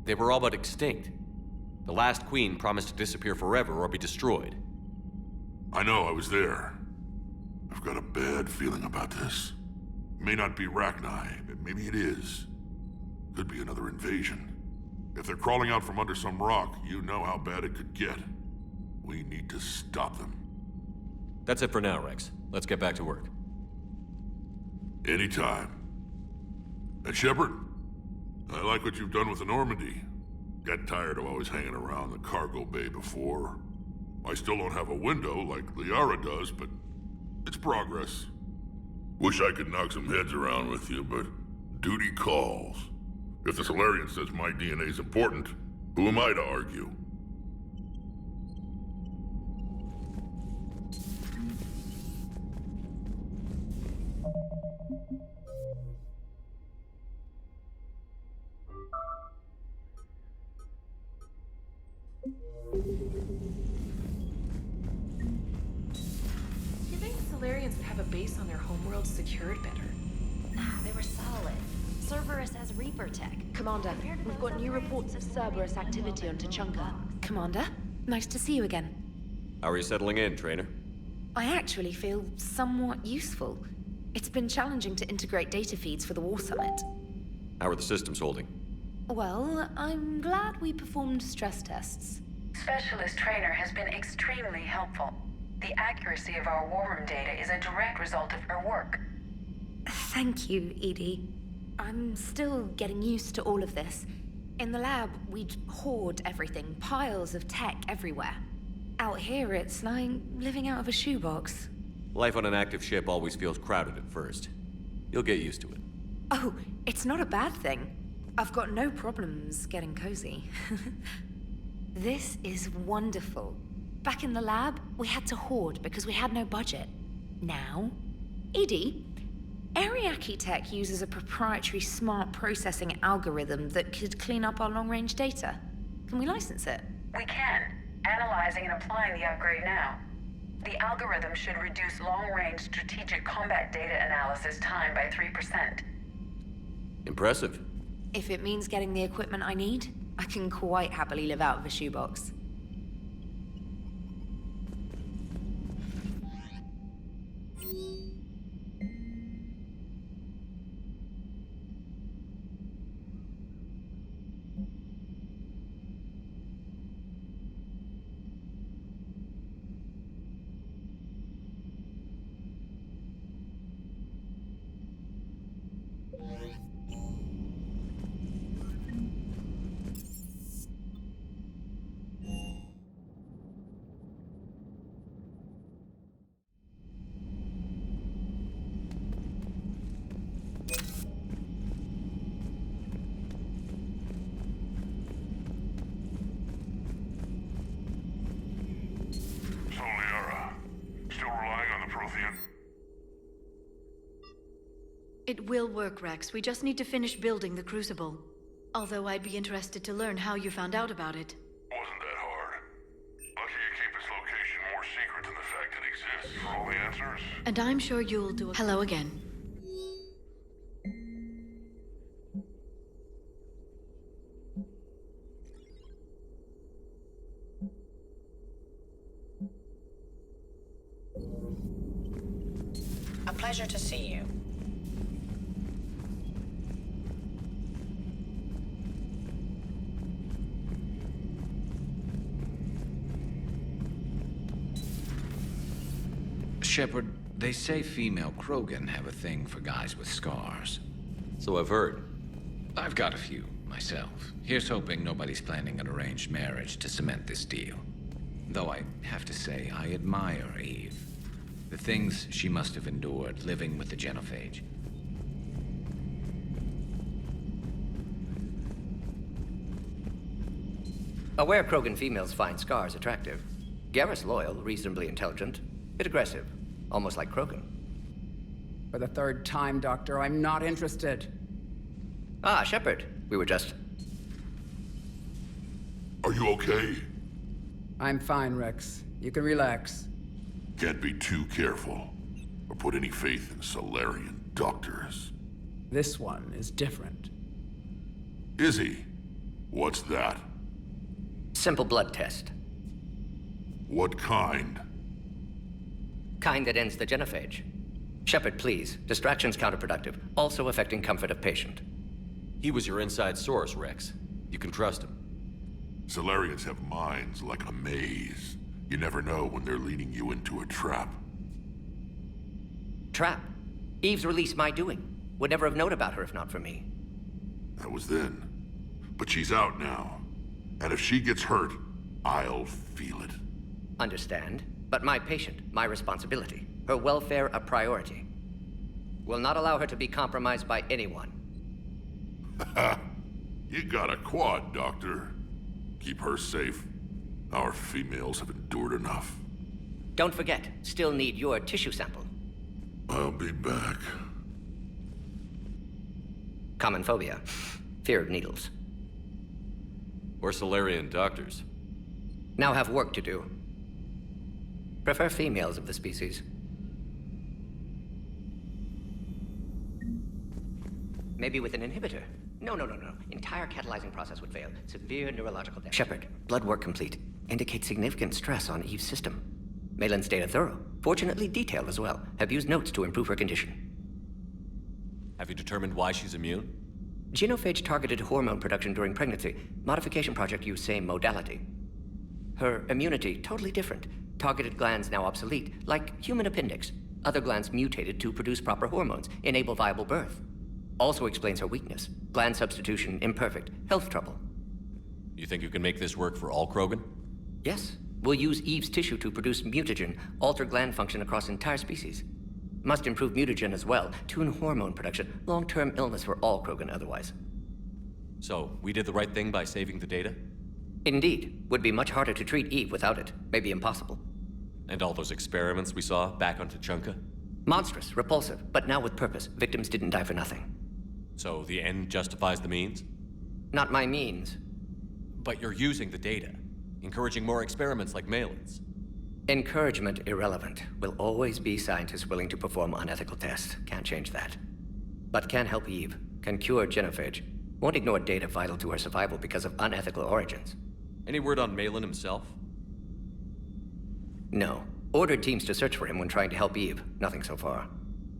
They were all but extinct. The last queen promised to disappear forever or be destroyed. I know, I was there. I've got a bad feeling about this. May not be Rachni, but maybe it is. Could be another invasion. If they're crawling out from under some rock, you know how bad it could get. We need to stop them. That's it for now, Rex. Let's get back to work. Anytime. And Shepard, I like what you've done with the Normandy. Got tired of always hanging around the cargo bay before. I still don't have a window like Liara does, but it's progress. Wish I could knock some heads around with you, but duty calls. If the Solarian says my DNA's important, who am I to argue? You think Solarians would have a base on their homeworld secured better? Nah, they were solid. Cerberus has Reaper tech. Commander, we've got new reports of Cerberus activity on Tuchanka. Commander, nice to see you again. How are you settling in, trainer? I actually feel somewhat useful. It's been challenging to integrate data feeds for the War Summit. How are the systems holding? Well, I'm glad we performed stress tests. Specialist Trainer has been extremely helpful. The accuracy of our war room data is a direct result of her work. Thank you, Edie. I'm still getting used to all of this. In the lab, we'd hoard everything, piles of tech everywhere. Out here, it's like living out of a shoebox. Life on an active ship always feels crowded at first. You'll get used to it. Oh, it's not a bad thing. I've got no problems getting cozy. This is wonderful. Back in the lab, we had to hoard because we had no budget. Now, Edie, Ariake Tech uses a proprietary smart processing algorithm that could clean up our long-range data. Can we license it? We can. Analyzing and applying the upgrade now. The algorithm should reduce long-range strategic combat data analysis time by 3%. Impressive. If it means getting the equipment I need, I can quite happily live out of a shoebox. It will work, Rex. We just need to finish building the Crucible. Although I'd be interested to learn how you found out about it. Wasn't that hard? Lucky you keep its location more secret than the fact it exists for all the answers. And I'm sure you'll do a— Hello again. A pleasure to see you. Shepard, they say female Krogan have a thing for guys with scars. So I've heard. I've got a few, myself. Here's hoping nobody's planning an arranged marriage to cement this deal. Though I have to say, I admire Eve. The things she must have endured living with the Genophage. Aware Krogan females find scars attractive. Garrus loyal, reasonably intelligent, bit aggressive, almost like Krogan. For the third time, Doctor, I'm not interested. Ah, Shepard. We were just... Are you okay? I'm fine, Rex. You can relax. Can't be too careful, or put any faith in Solarian doctors. This one is different. Is he? What's that? Simple blood test. What kind? Kind that ends the genophage. Shepard, please. Distraction's counterproductive, also affecting comfort of patient. He was your inside source, Rex. You can trust him. Solarians have minds like a maze. You never know when they're leading you into a trap. Trap? Eve's release my doing. Would never have known about her if not for me. That was then. But she's out now. And if she gets hurt, I'll feel it. Understand. But my patient, my responsibility. Her welfare a priority. Will not allow her to be compromised by anyone. You got a quad, Doctor. Keep her safe. Our females have endured enough. Don't forget, still need your tissue sample. I'll be back. Common phobia. Fear of needles. We're Solarian doctors. Now have work to do. Prefer females of the species. Maybe with an inhibitor. No. Entire catalyzing process would fail. Severe neurological damage. Shepard, blood work complete. Indicates significant stress on Eve's system. Malin's data thorough. Fortunately detailed as well. Have used notes to improve her condition. Have you determined why she's immune? Genophage targeted hormone production during pregnancy. Modification project used same modality. Her immunity, totally different. Targeted glands now obsolete, like human appendix. Other glands mutated to produce proper hormones, enable viable birth. Also explains her weakness. Gland substitution imperfect. Health trouble. You think you can make this work for all Krogan? Yes. We'll use Eve's tissue to produce mutagen, alter gland function across entire species. Must improve mutagen as well, tune hormone production, long-term illness for all Krogan otherwise. So, we did the right thing by saving the data? Indeed. Would be much harder to treat Eve without it. Maybe impossible. And all those experiments we saw back on Tuchanka? Monstrous, repulsive, but now with purpose. Victims didn't die for nothing. So the end justifies the means? Not my means. But you're using the data, encouraging more experiments like Malin's. Encouragement irrelevant. Will always be scientists willing to perform unethical tests. Can't change that. But can help Eve. Can cure genophage. Won't ignore data vital to her survival because of unethical origins. Any word on Malin himself? No. Ordered teams to search for him when trying to help Eve. Nothing so far.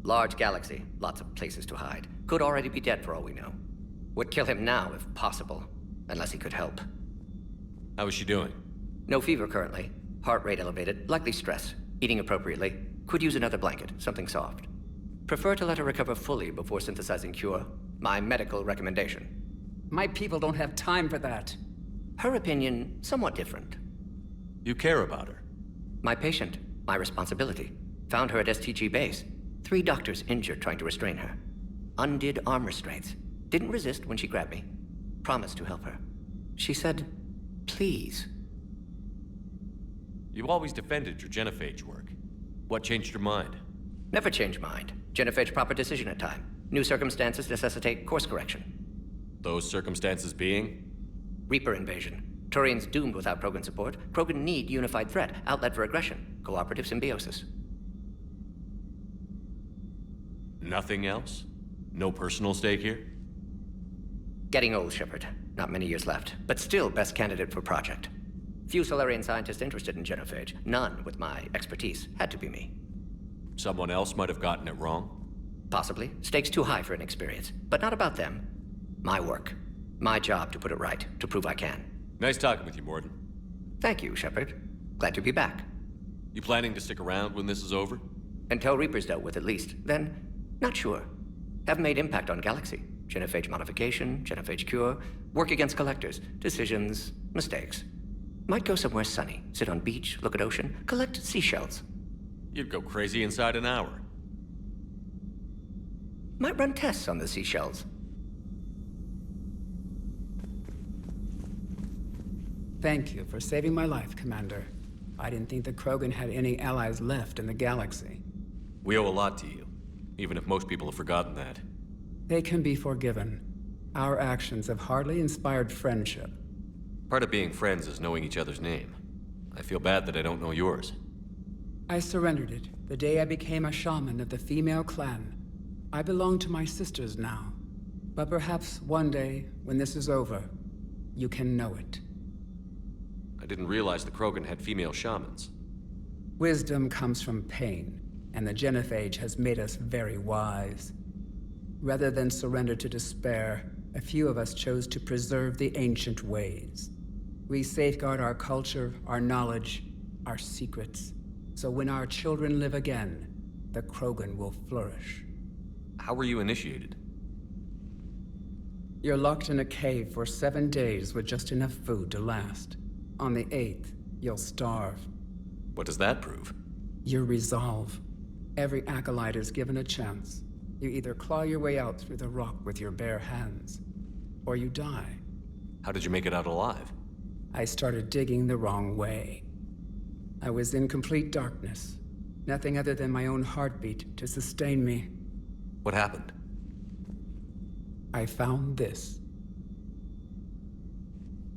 Large galaxy. Lots of places to hide. Could already be dead for all we know. Would kill him now if possible. Unless he could help. How is she doing? No fever currently. Heart rate elevated. Likely stress. Eating appropriately. Could use another blanket. Something soft. Prefer to let her recover fully before synthesizing cure. My medical recommendation. My people don't have time for that. Her opinion, somewhat different. You care about her? My patient. My responsibility. Found her at STG base. 3 doctors injured trying to restrain her. Undid arm restraints. Didn't resist when she grabbed me. Promised to help her. She said, please. You've always defended your genophage work. What changed your mind? Never change mind. Genophage proper decision at time. New circumstances necessitate course correction. Those circumstances being? Reaper invasion. Turians doomed without Krogan support. Krogan need unified threat, outlet for aggression, cooperative symbiosis. Nothing else? No personal stake here? Getting old, Shepard. Not many years left, but still best candidate for project. Few Solarian scientists interested in genophage. None with my expertise. Had to be me. Someone else might have gotten it wrong? Possibly. Stakes too high for inexperience. But not about them. My work. My job to put it right, to prove I can. Nice talking with you, Morden. Thank you, Shepard. Glad to be back. You planning to stick around when this is over? Until Reaper's dealt with, at least. Then, not sure. Have made impact on Galaxy. Genophage modification, genophage cure, work against collectors, decisions, mistakes. Might go somewhere sunny, sit on beach, look at ocean, collect seashells. You'd go crazy inside an hour. Might run tests on the seashells. Thank you for saving my life, Commander. I didn't think the Krogan had any allies left in the galaxy. We owe a lot to you, even if most people have forgotten that. They can be forgiven. Our actions have hardly inspired friendship. Part of being friends is knowing each other's name. I feel bad that I don't know yours. I surrendered it the day I became a shaman of the female clan. I belong to my sisters now. But perhaps one day, when this is over, you can know it. I didn't realize the Krogan had female shamans. Wisdom comes from pain, and the genophage has made us very wise. Rather than surrender to despair, a few of us chose to preserve the ancient ways. We safeguard our culture, our knowledge, our secrets. So when our children live again, the Krogan will flourish. How were you initiated? You're locked in a cave for 7 days with just enough food to last. On the 8th, you'll starve. What does that prove? Your resolve. Every acolyte is given a chance. You either claw your way out through the rock with your bare hands, or you die. How did you make it out alive? I started digging the wrong way. I was in complete darkness. Nothing other than my own heartbeat to sustain me. What happened? I found this.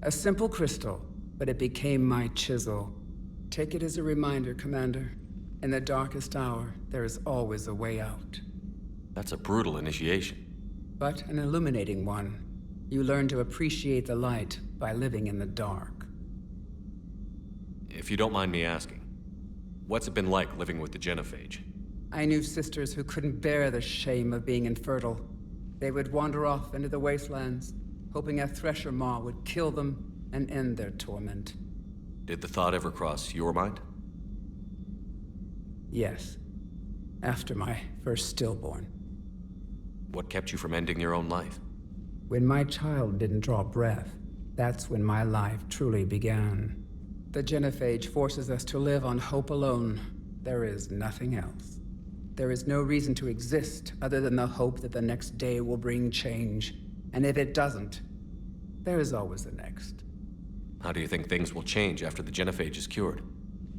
A simple crystal, but it became my chisel. Take it as a reminder, Commander. In the darkest hour, there is always a way out. That's a brutal initiation. But an illuminating one. You learn to appreciate the light by living in the dark. If you don't mind me asking, what's it been like living with the genophage? I knew sisters who couldn't bear the shame of being infertile. They would wander off into the wastelands, hoping a thresher maw would kill them and end their torment. Did the thought ever cross your mind? Yes. After my first stillborn. What kept you from ending your own life? When my child didn't draw breath, that's when my life truly began. The genophage forces us to live on hope alone. There is nothing else. There is no reason to exist other than the hope that the next day will bring change. And if it doesn't, there is always the next. How do you think things will change after the genophage is cured?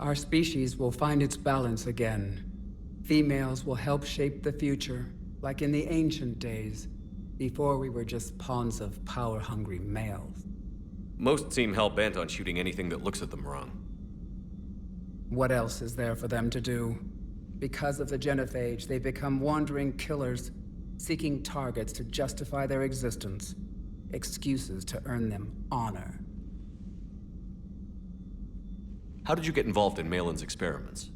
Our species will find its balance again. Females will help shape the future, like in the ancient days, before we were just pawns of power-hungry males. Most seem hell-bent on shooting anything that looks at them wrong. What else is there for them to do? Because of the genophage, they become wandering killers, seeking targets to justify their existence, excuses to earn them honor. How did you get involved in Malin's experiments?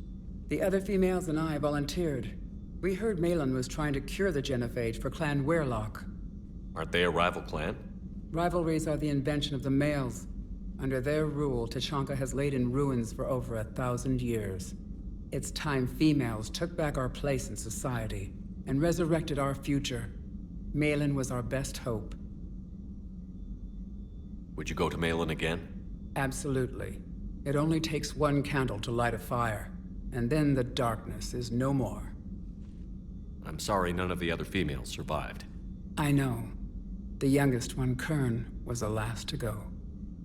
The other females and I volunteered. We heard Malin was trying to cure the genophage for Clan Weirlock. Aren't they a rival clan? Rivalries are the invention of the males. Under their rule, Tachanka has laid in ruins for over 1,000 years. It's time females took back our place in society and resurrected our future. Malin was our best hope. Would you go to Malin again? Absolutely. It only takes one candle to light a fire, and then the darkness is no more. I'm sorry none of the other females survived. I know. The youngest one, Kern, was the last to go.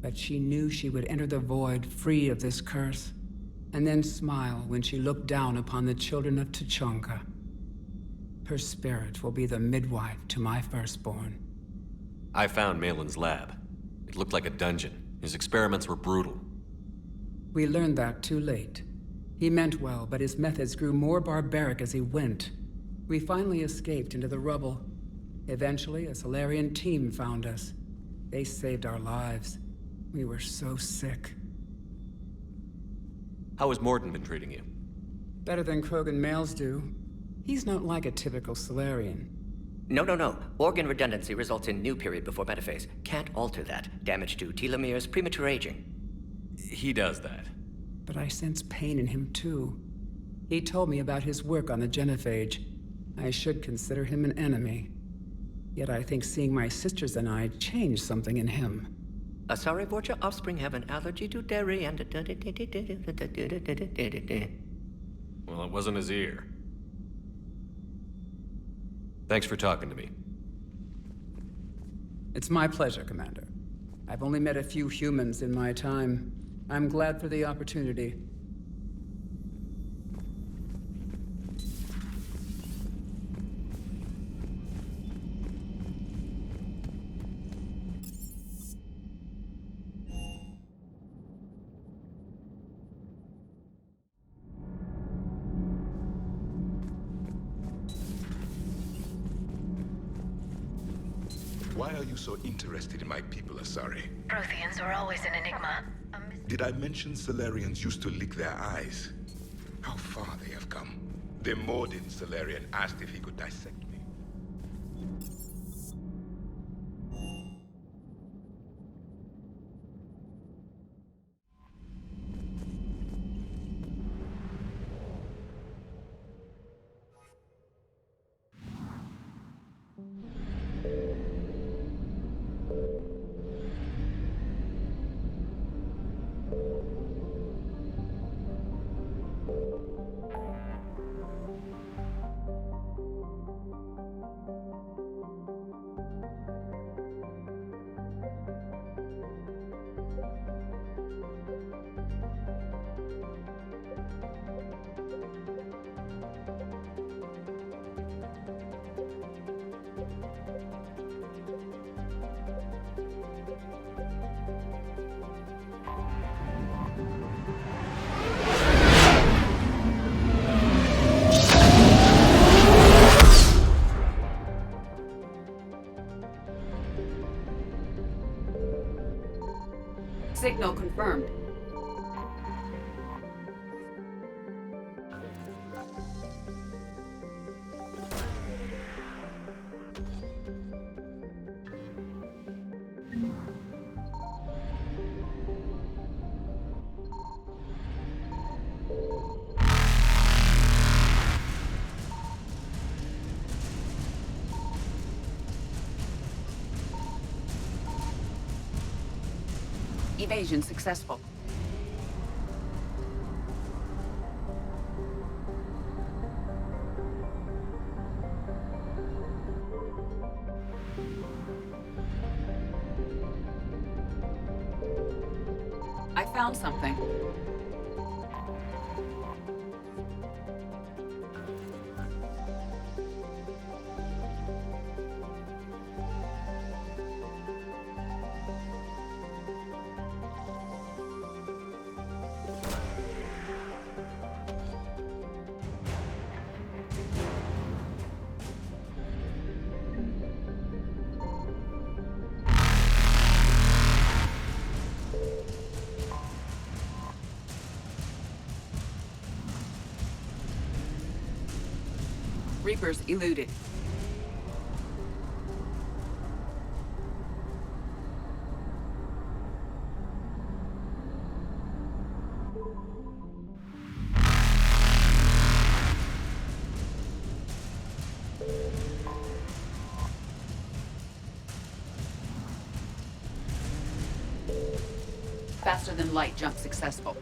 But she knew she would enter the void free of this curse, and then smile when she looked down upon the children of Tachanka. Her spirit will be the midwife to my firstborn. I found Malin's lab. It looked like a dungeon. His experiments were brutal. We learned that too late. He meant well, but his methods grew more barbaric as he went. We finally escaped into the rubble. Eventually, a Solarian team found us. They saved our lives. We were so sick. How has Morden been treating you? Better than Krogan males do. He's not like a typical Solarian. No. Organ redundancy results in new period before metaphase. Can't alter that. Damage to telomeres, premature aging. He does that. But I sense pain in him too. He told me about his work on the genophage. I should consider him an enemy. Yet I think seeing my sisters and I changed something in him. Asari Vorcha offspring have an allergy to dairy and... Well, it wasn't his ear. Thanks for talking to me. It's my pleasure, Commander. I've only met a few humans in my time. I'm glad for the opportunity. Why are you so interested in my people, Asari? Protheans are always an enigma. Did I mention Solarians used to lick their eyes? How far they have come. The Morden Solarian asked if he could dissect me. Signal confirmed. Evasion successful. I found something. Reapers eluded. Faster than light jump successful.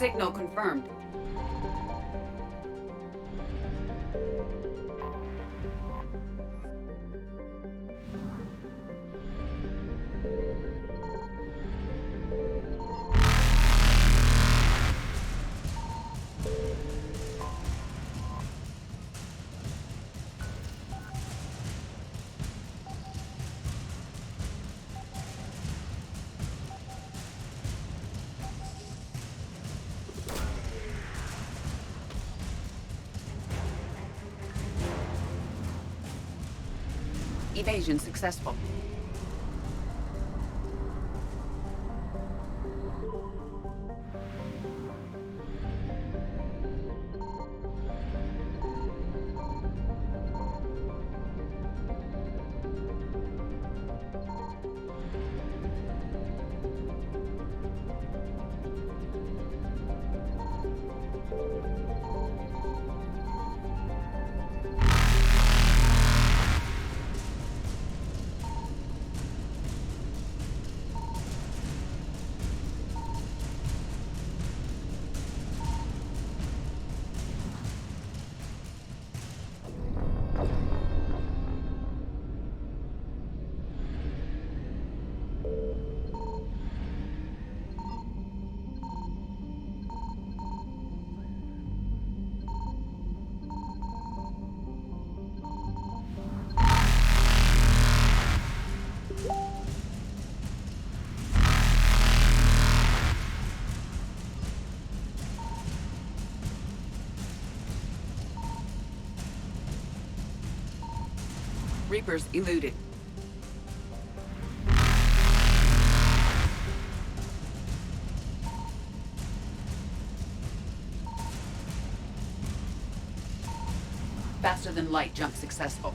Signal confirmed. Evasion successful. Reapers eluded. Faster than light jump successful.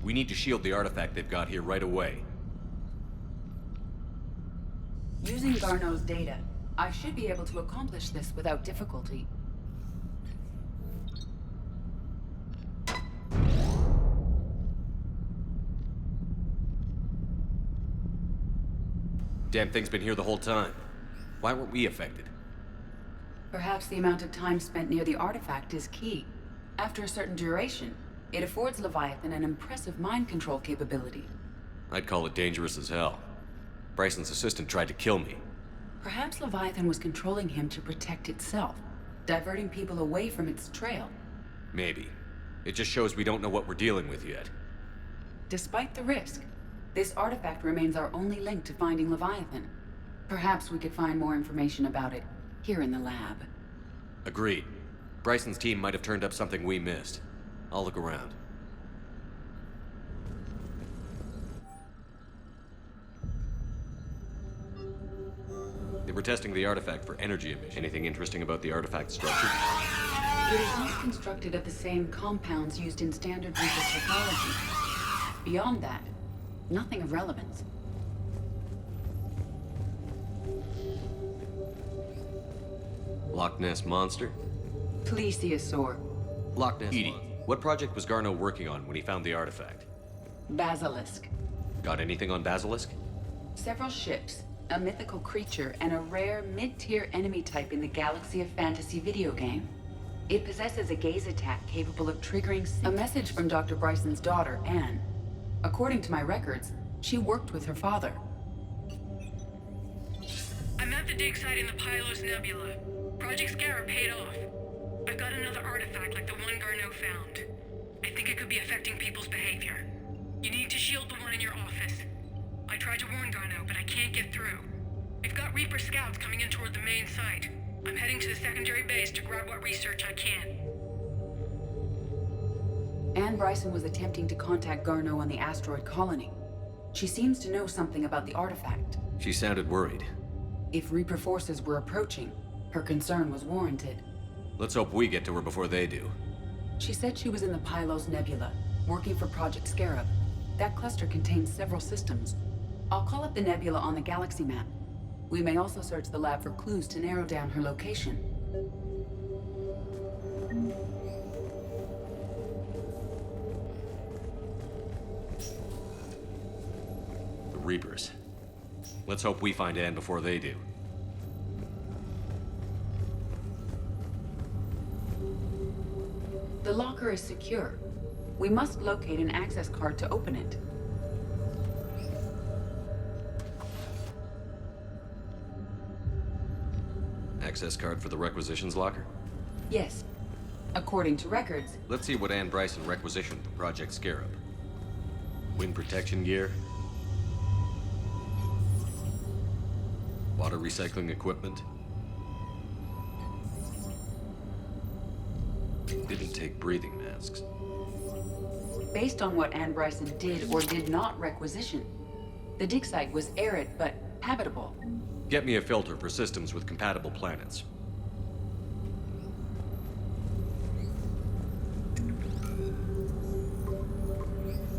We need to shield the artifact they've got here right away. Using Garneau's data, I should be able to accomplish this without difficulty. Damn thing's been here the whole time. Why weren't we affected? Perhaps the amount of time spent near the artifact is key. After a certain duration, it affords Leviathan an impressive mind control capability. I'd call it dangerous as hell. Bryson's assistant tried to kill me. Perhaps Leviathan was controlling him to protect itself, diverting people away from its trail. Maybe. It just shows we don't know what we're dealing with yet. Despite the risk, this artifact remains our only link to finding Leviathan. Perhaps we could find more information about it here in the lab. Agreed. Bryson's team might have turned up something we missed. I'll look around. They were testing the artifact for energy emission. Anything interesting about the artifact structure? It is not constructed of the same compounds used in standard Reaper technology. Beyond that, nothing of relevance. Loch Ness Monster? Plesiosaur. Loch Ness. Edie, what project was Garneau working on when he found the artifact? Basilisk. Got anything on Basilisk? Several ships, a mythical creature, and a rare mid-tier enemy type in the Galaxy of Fantasy video game. It possesses a gaze attack capable of triggering a message from Dr. Bryson's daughter, Anne. According to my records, she worked with her father. I'm at the dig site in the Pylos Nebula. Project Scarab paid off. I've got another artifact like the one Garneau found. I think it could be affecting people's behavior. You need to shield the one in your office. I tried to warn Garneau, but I can't get through. We've got Reaper scouts coming in toward the main site. I'm heading to the secondary base to grab what research I can. Anne Bryson was attempting to contact Garneau on the asteroid colony. She seems to know something about the artifact. She sounded worried. If Reaper forces were approaching, her concern was warranted. Let's hope we get to her before they do. She said she was in the Pylos Nebula, working for Project Scarab. That cluster contains several systems. I'll call up the nebula on the galaxy map. We may also search the lab for clues to narrow down her location. The Reapers. Let's hope we find Anne before they do. The locker is secure. We must locate an access card to open it. Access card for the requisitions locker? Yes. According to records. Let's see what Anne Bryson requisitioned for Project Scarab. Wind protection gear. Water recycling equipment. Didn't take breathing masks. Based on what Anne Bryson did or did not requisition, the dig site was arid but habitable. Get me a filter for systems with compatible planets.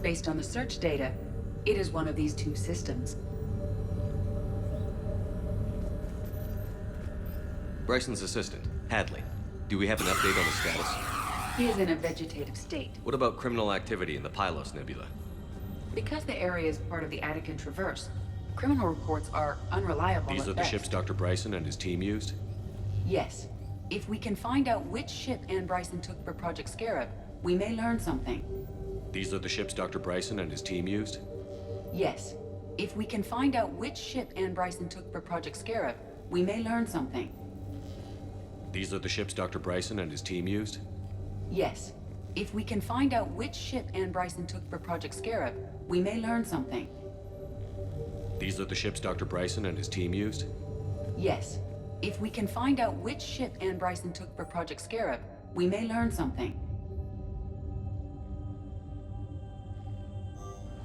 Based on the search data, it is one of these two systems. Bryson's assistant, Hadley. Do we have an update on his status? He is in a vegetative state. What about criminal activity in the Pylos Nebula? Because the area is part of the Attican Traverse, criminal reports are unreliable. These are the ships Dr. Bryson and his team used? Yes. If we can find out which ship Anne Bryson took for Project Scarab, we may learn something. These are the ships Dr. Bryson and his team used? Yes. If we can find out which ship Anne Bryson took for Project Scarab, we may learn something. These are the ships Dr. Bryson and his team used? Yes. If we can find out which ship Anne Bryson took for Project Scarab, we may learn something. These are the ships Dr. Bryson and his team used? Yes. If we can find out which ship Anne Bryson took for Project Scarab, we may learn something.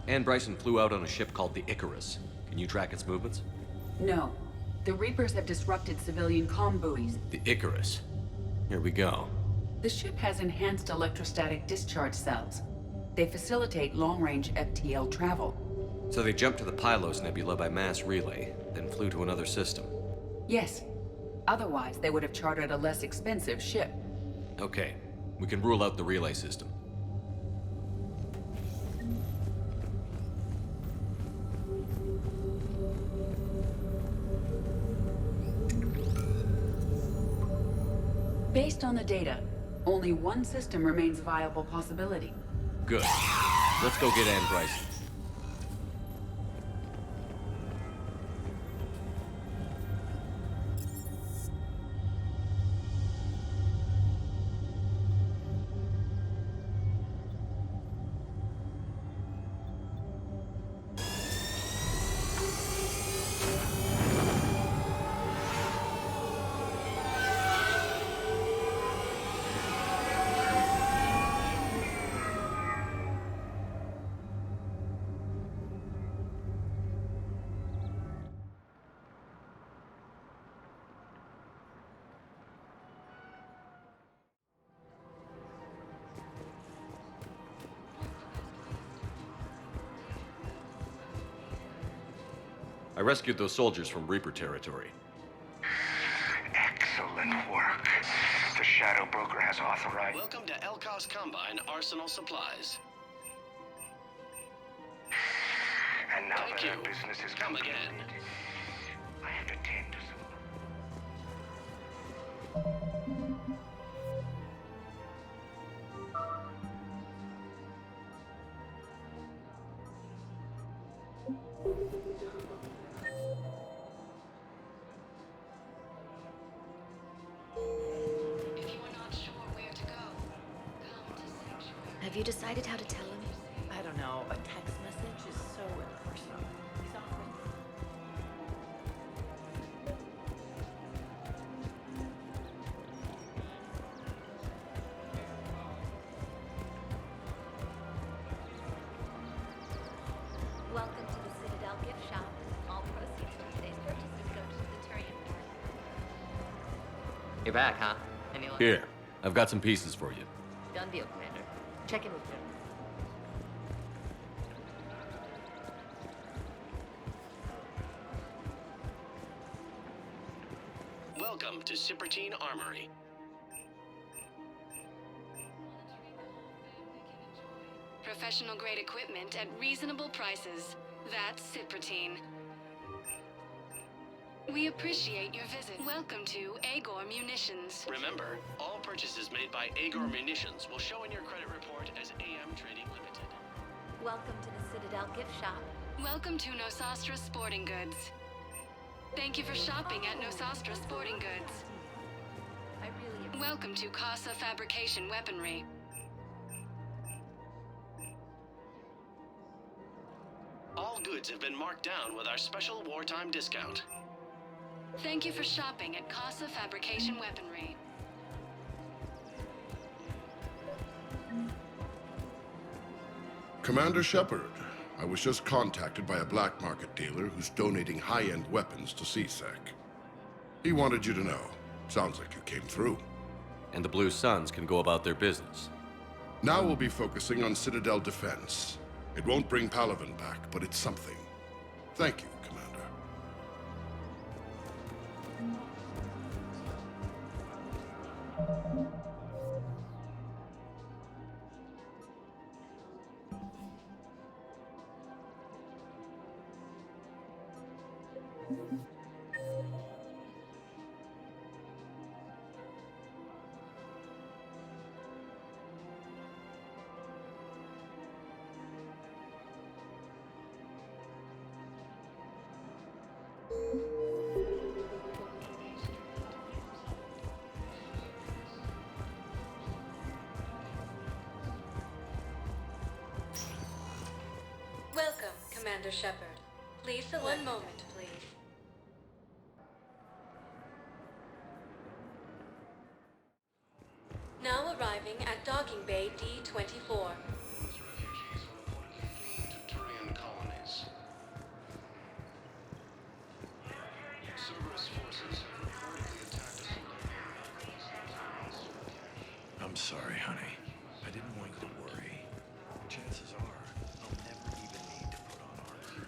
Anne Bryson flew out on a ship called the Icarus. Can you track its movements? No. The Reapers have disrupted civilian comm buoys. The Icarus. Here we go. The ship has enhanced electrostatic discharge cells. They facilitate long-range FTL travel. So they jumped to the Pylos Nebula by mass relay, then flew to another system. Yes. Otherwise, they would have chartered a less expensive ship. Okay. We can rule out the relay system. Based on the data, only one system remains a viable possibility. Good. Let's go get Anne Bryson. I rescued those soldiers from Reaper territory. Excellent work. The Shadow Broker has authorized... Welcome to Elkos Combine Arsenal Supplies. And now Thank that you. our business is Come concluded, again. I have to tend to some. Have you decided how to tell him? I don't know. A text message is so impersonal. He's offering. Welcome to the Citadel gift shop. All proceeds from today's purchases go to the Turian. You're back, huh? Any luck? Here, I've got some pieces for you. Done deal, Commander. Check in with Jim. Welcome to Cyprtine Armory. Professional grade equipment at reasonable prices. That's Cyprtine. We appreciate your visit. Welcome to Agor Munitions. Remember, all purchases made by Agor Munitions will show in your credit report as AM Trading Limited. Welcome to the Citadel gift shop. Welcome to Nosastra Sporting Goods. Thank you for shopping at Nosastra Sporting Goods. I really Welcome to Casa Fabrication Weaponry. All goods have been marked down with our special wartime discount. Thank you for shopping at Casa Fabrication Weaponry. Commander Shepard, I was just contacted by a black market dealer who's donating high-end weapons to CSEC. He wanted you to know. Sounds like you came through. And the Blue Suns can go about their business. Now we'll be focusing on Citadel defense. It won't bring Palaven back, but it's something. Thank you, Commander. Welcome, Commander Shepard. Please select. One moment, please. Now arriving at Docking Bay D-24. Turian colonies. Cerberus forces have reportedly attacked us. I'm sorry, honey. I didn't want you to worry. Chances are, I'll never even need to put on armor.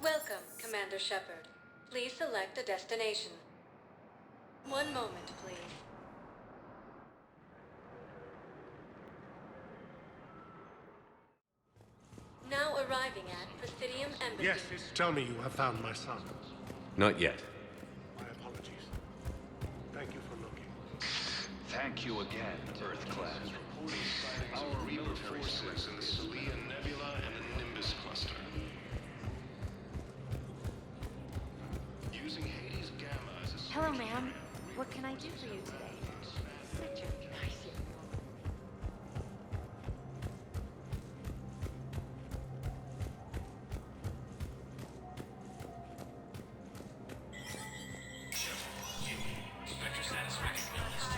Welcome, Commander Shepard. Please select a destination. One moment, please. Now arriving at Presidium Embassy. Yes, tell me you have found my son. Not yet. My apologies. Thank you for looking. Thank you again, Earth-class. Our Reaper forces in the Celian Nebula and the Nimbus cluster. Using Hades Gamma as a Hello, ma'am. What can I do for you today? Such a nice young Spectre status recognized.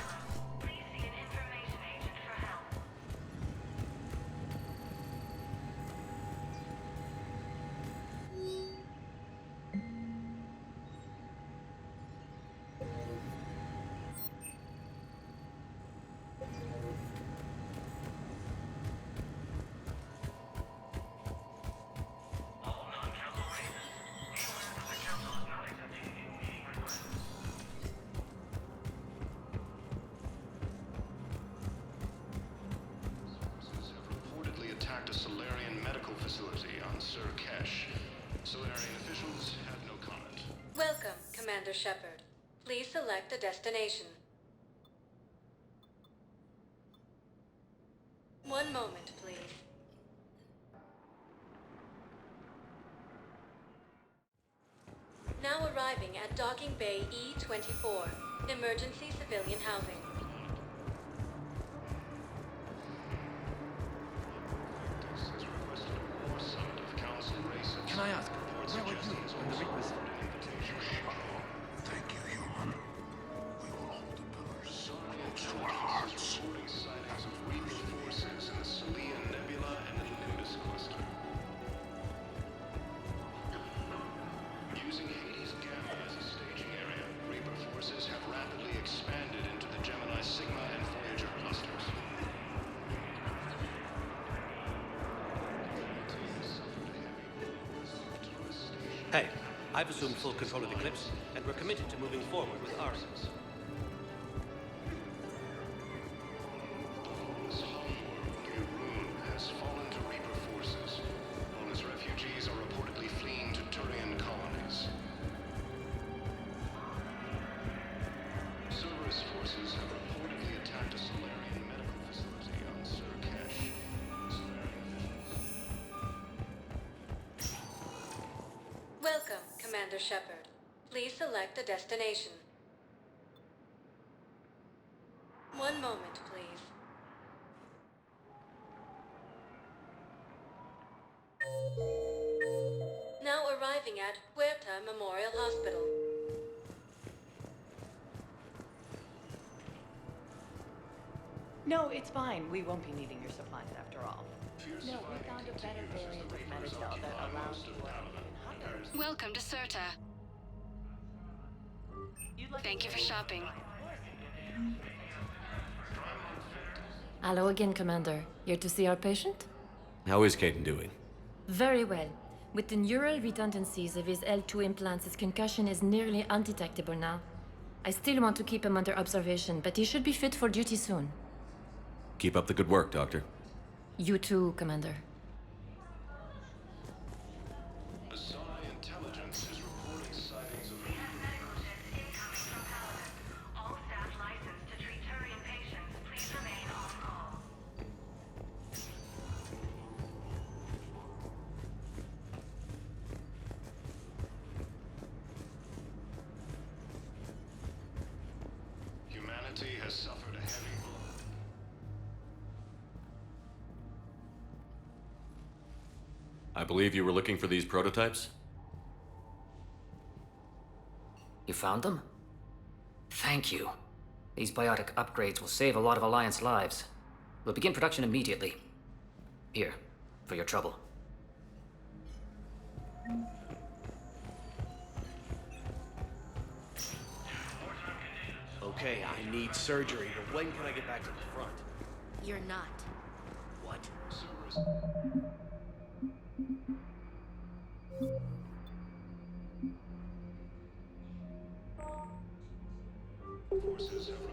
Please see an information agent for help. facility on Sir Kesh. Solarian officials have no comment. Welcome, Commander Shepard. Please select a destination. One moment, please. Now arriving at Docking Bay E-24, emergency civilian housing. Can I ask, where were you when the rig was... Thank you, human. We will hold the pillars close to our hearts. Reporting sightings of Reaper forces in the Salian Nebula and the Nimbus cluster. Using Hades Gamma as a staging area, Reaper forces have rapidly expanded into the Gemini Sigma and Voyager clusters. Hey, I've assumed full control of Eclipse, and we're committed to moving forward with ours. This homeworld near Rune has fallen to Reaper forces. All its refugees are reportedly fleeing to Turian colonies. Cerberus forces have reportedly attacked a Solarian medical facility on Sir Kesh. Welcome, Commander Shepard. Please select a destination. One moment, please. Now arriving at Huerta Memorial Hospital. No, it's fine. We won't be needing your supplies after all. No, we found a better variant of Meditel that allows you Welcome to Certa. Thank you for shopping. Hello again, Commander. Here to see our patient? How is Caden doing? Very well. With the neural redundancies of his L2 implants, his concussion is nearly undetectable now. I still want to keep him under observation, but he should be fit for duty soon. Keep up the good work, Doctor. You too, Commander. Intelligence is reporting sightings of All staff licensed to treat Turian patients, please remain on call. Humanity has suffered a heavy blow. I believe you were looking for these prototypes? You found them? Thank you. These biotic upgrades will save a lot of Alliance lives. We'll begin production immediately. Here, for your trouble. Okay, I need surgery, but when can I get back to the front? You're not. What? Forces have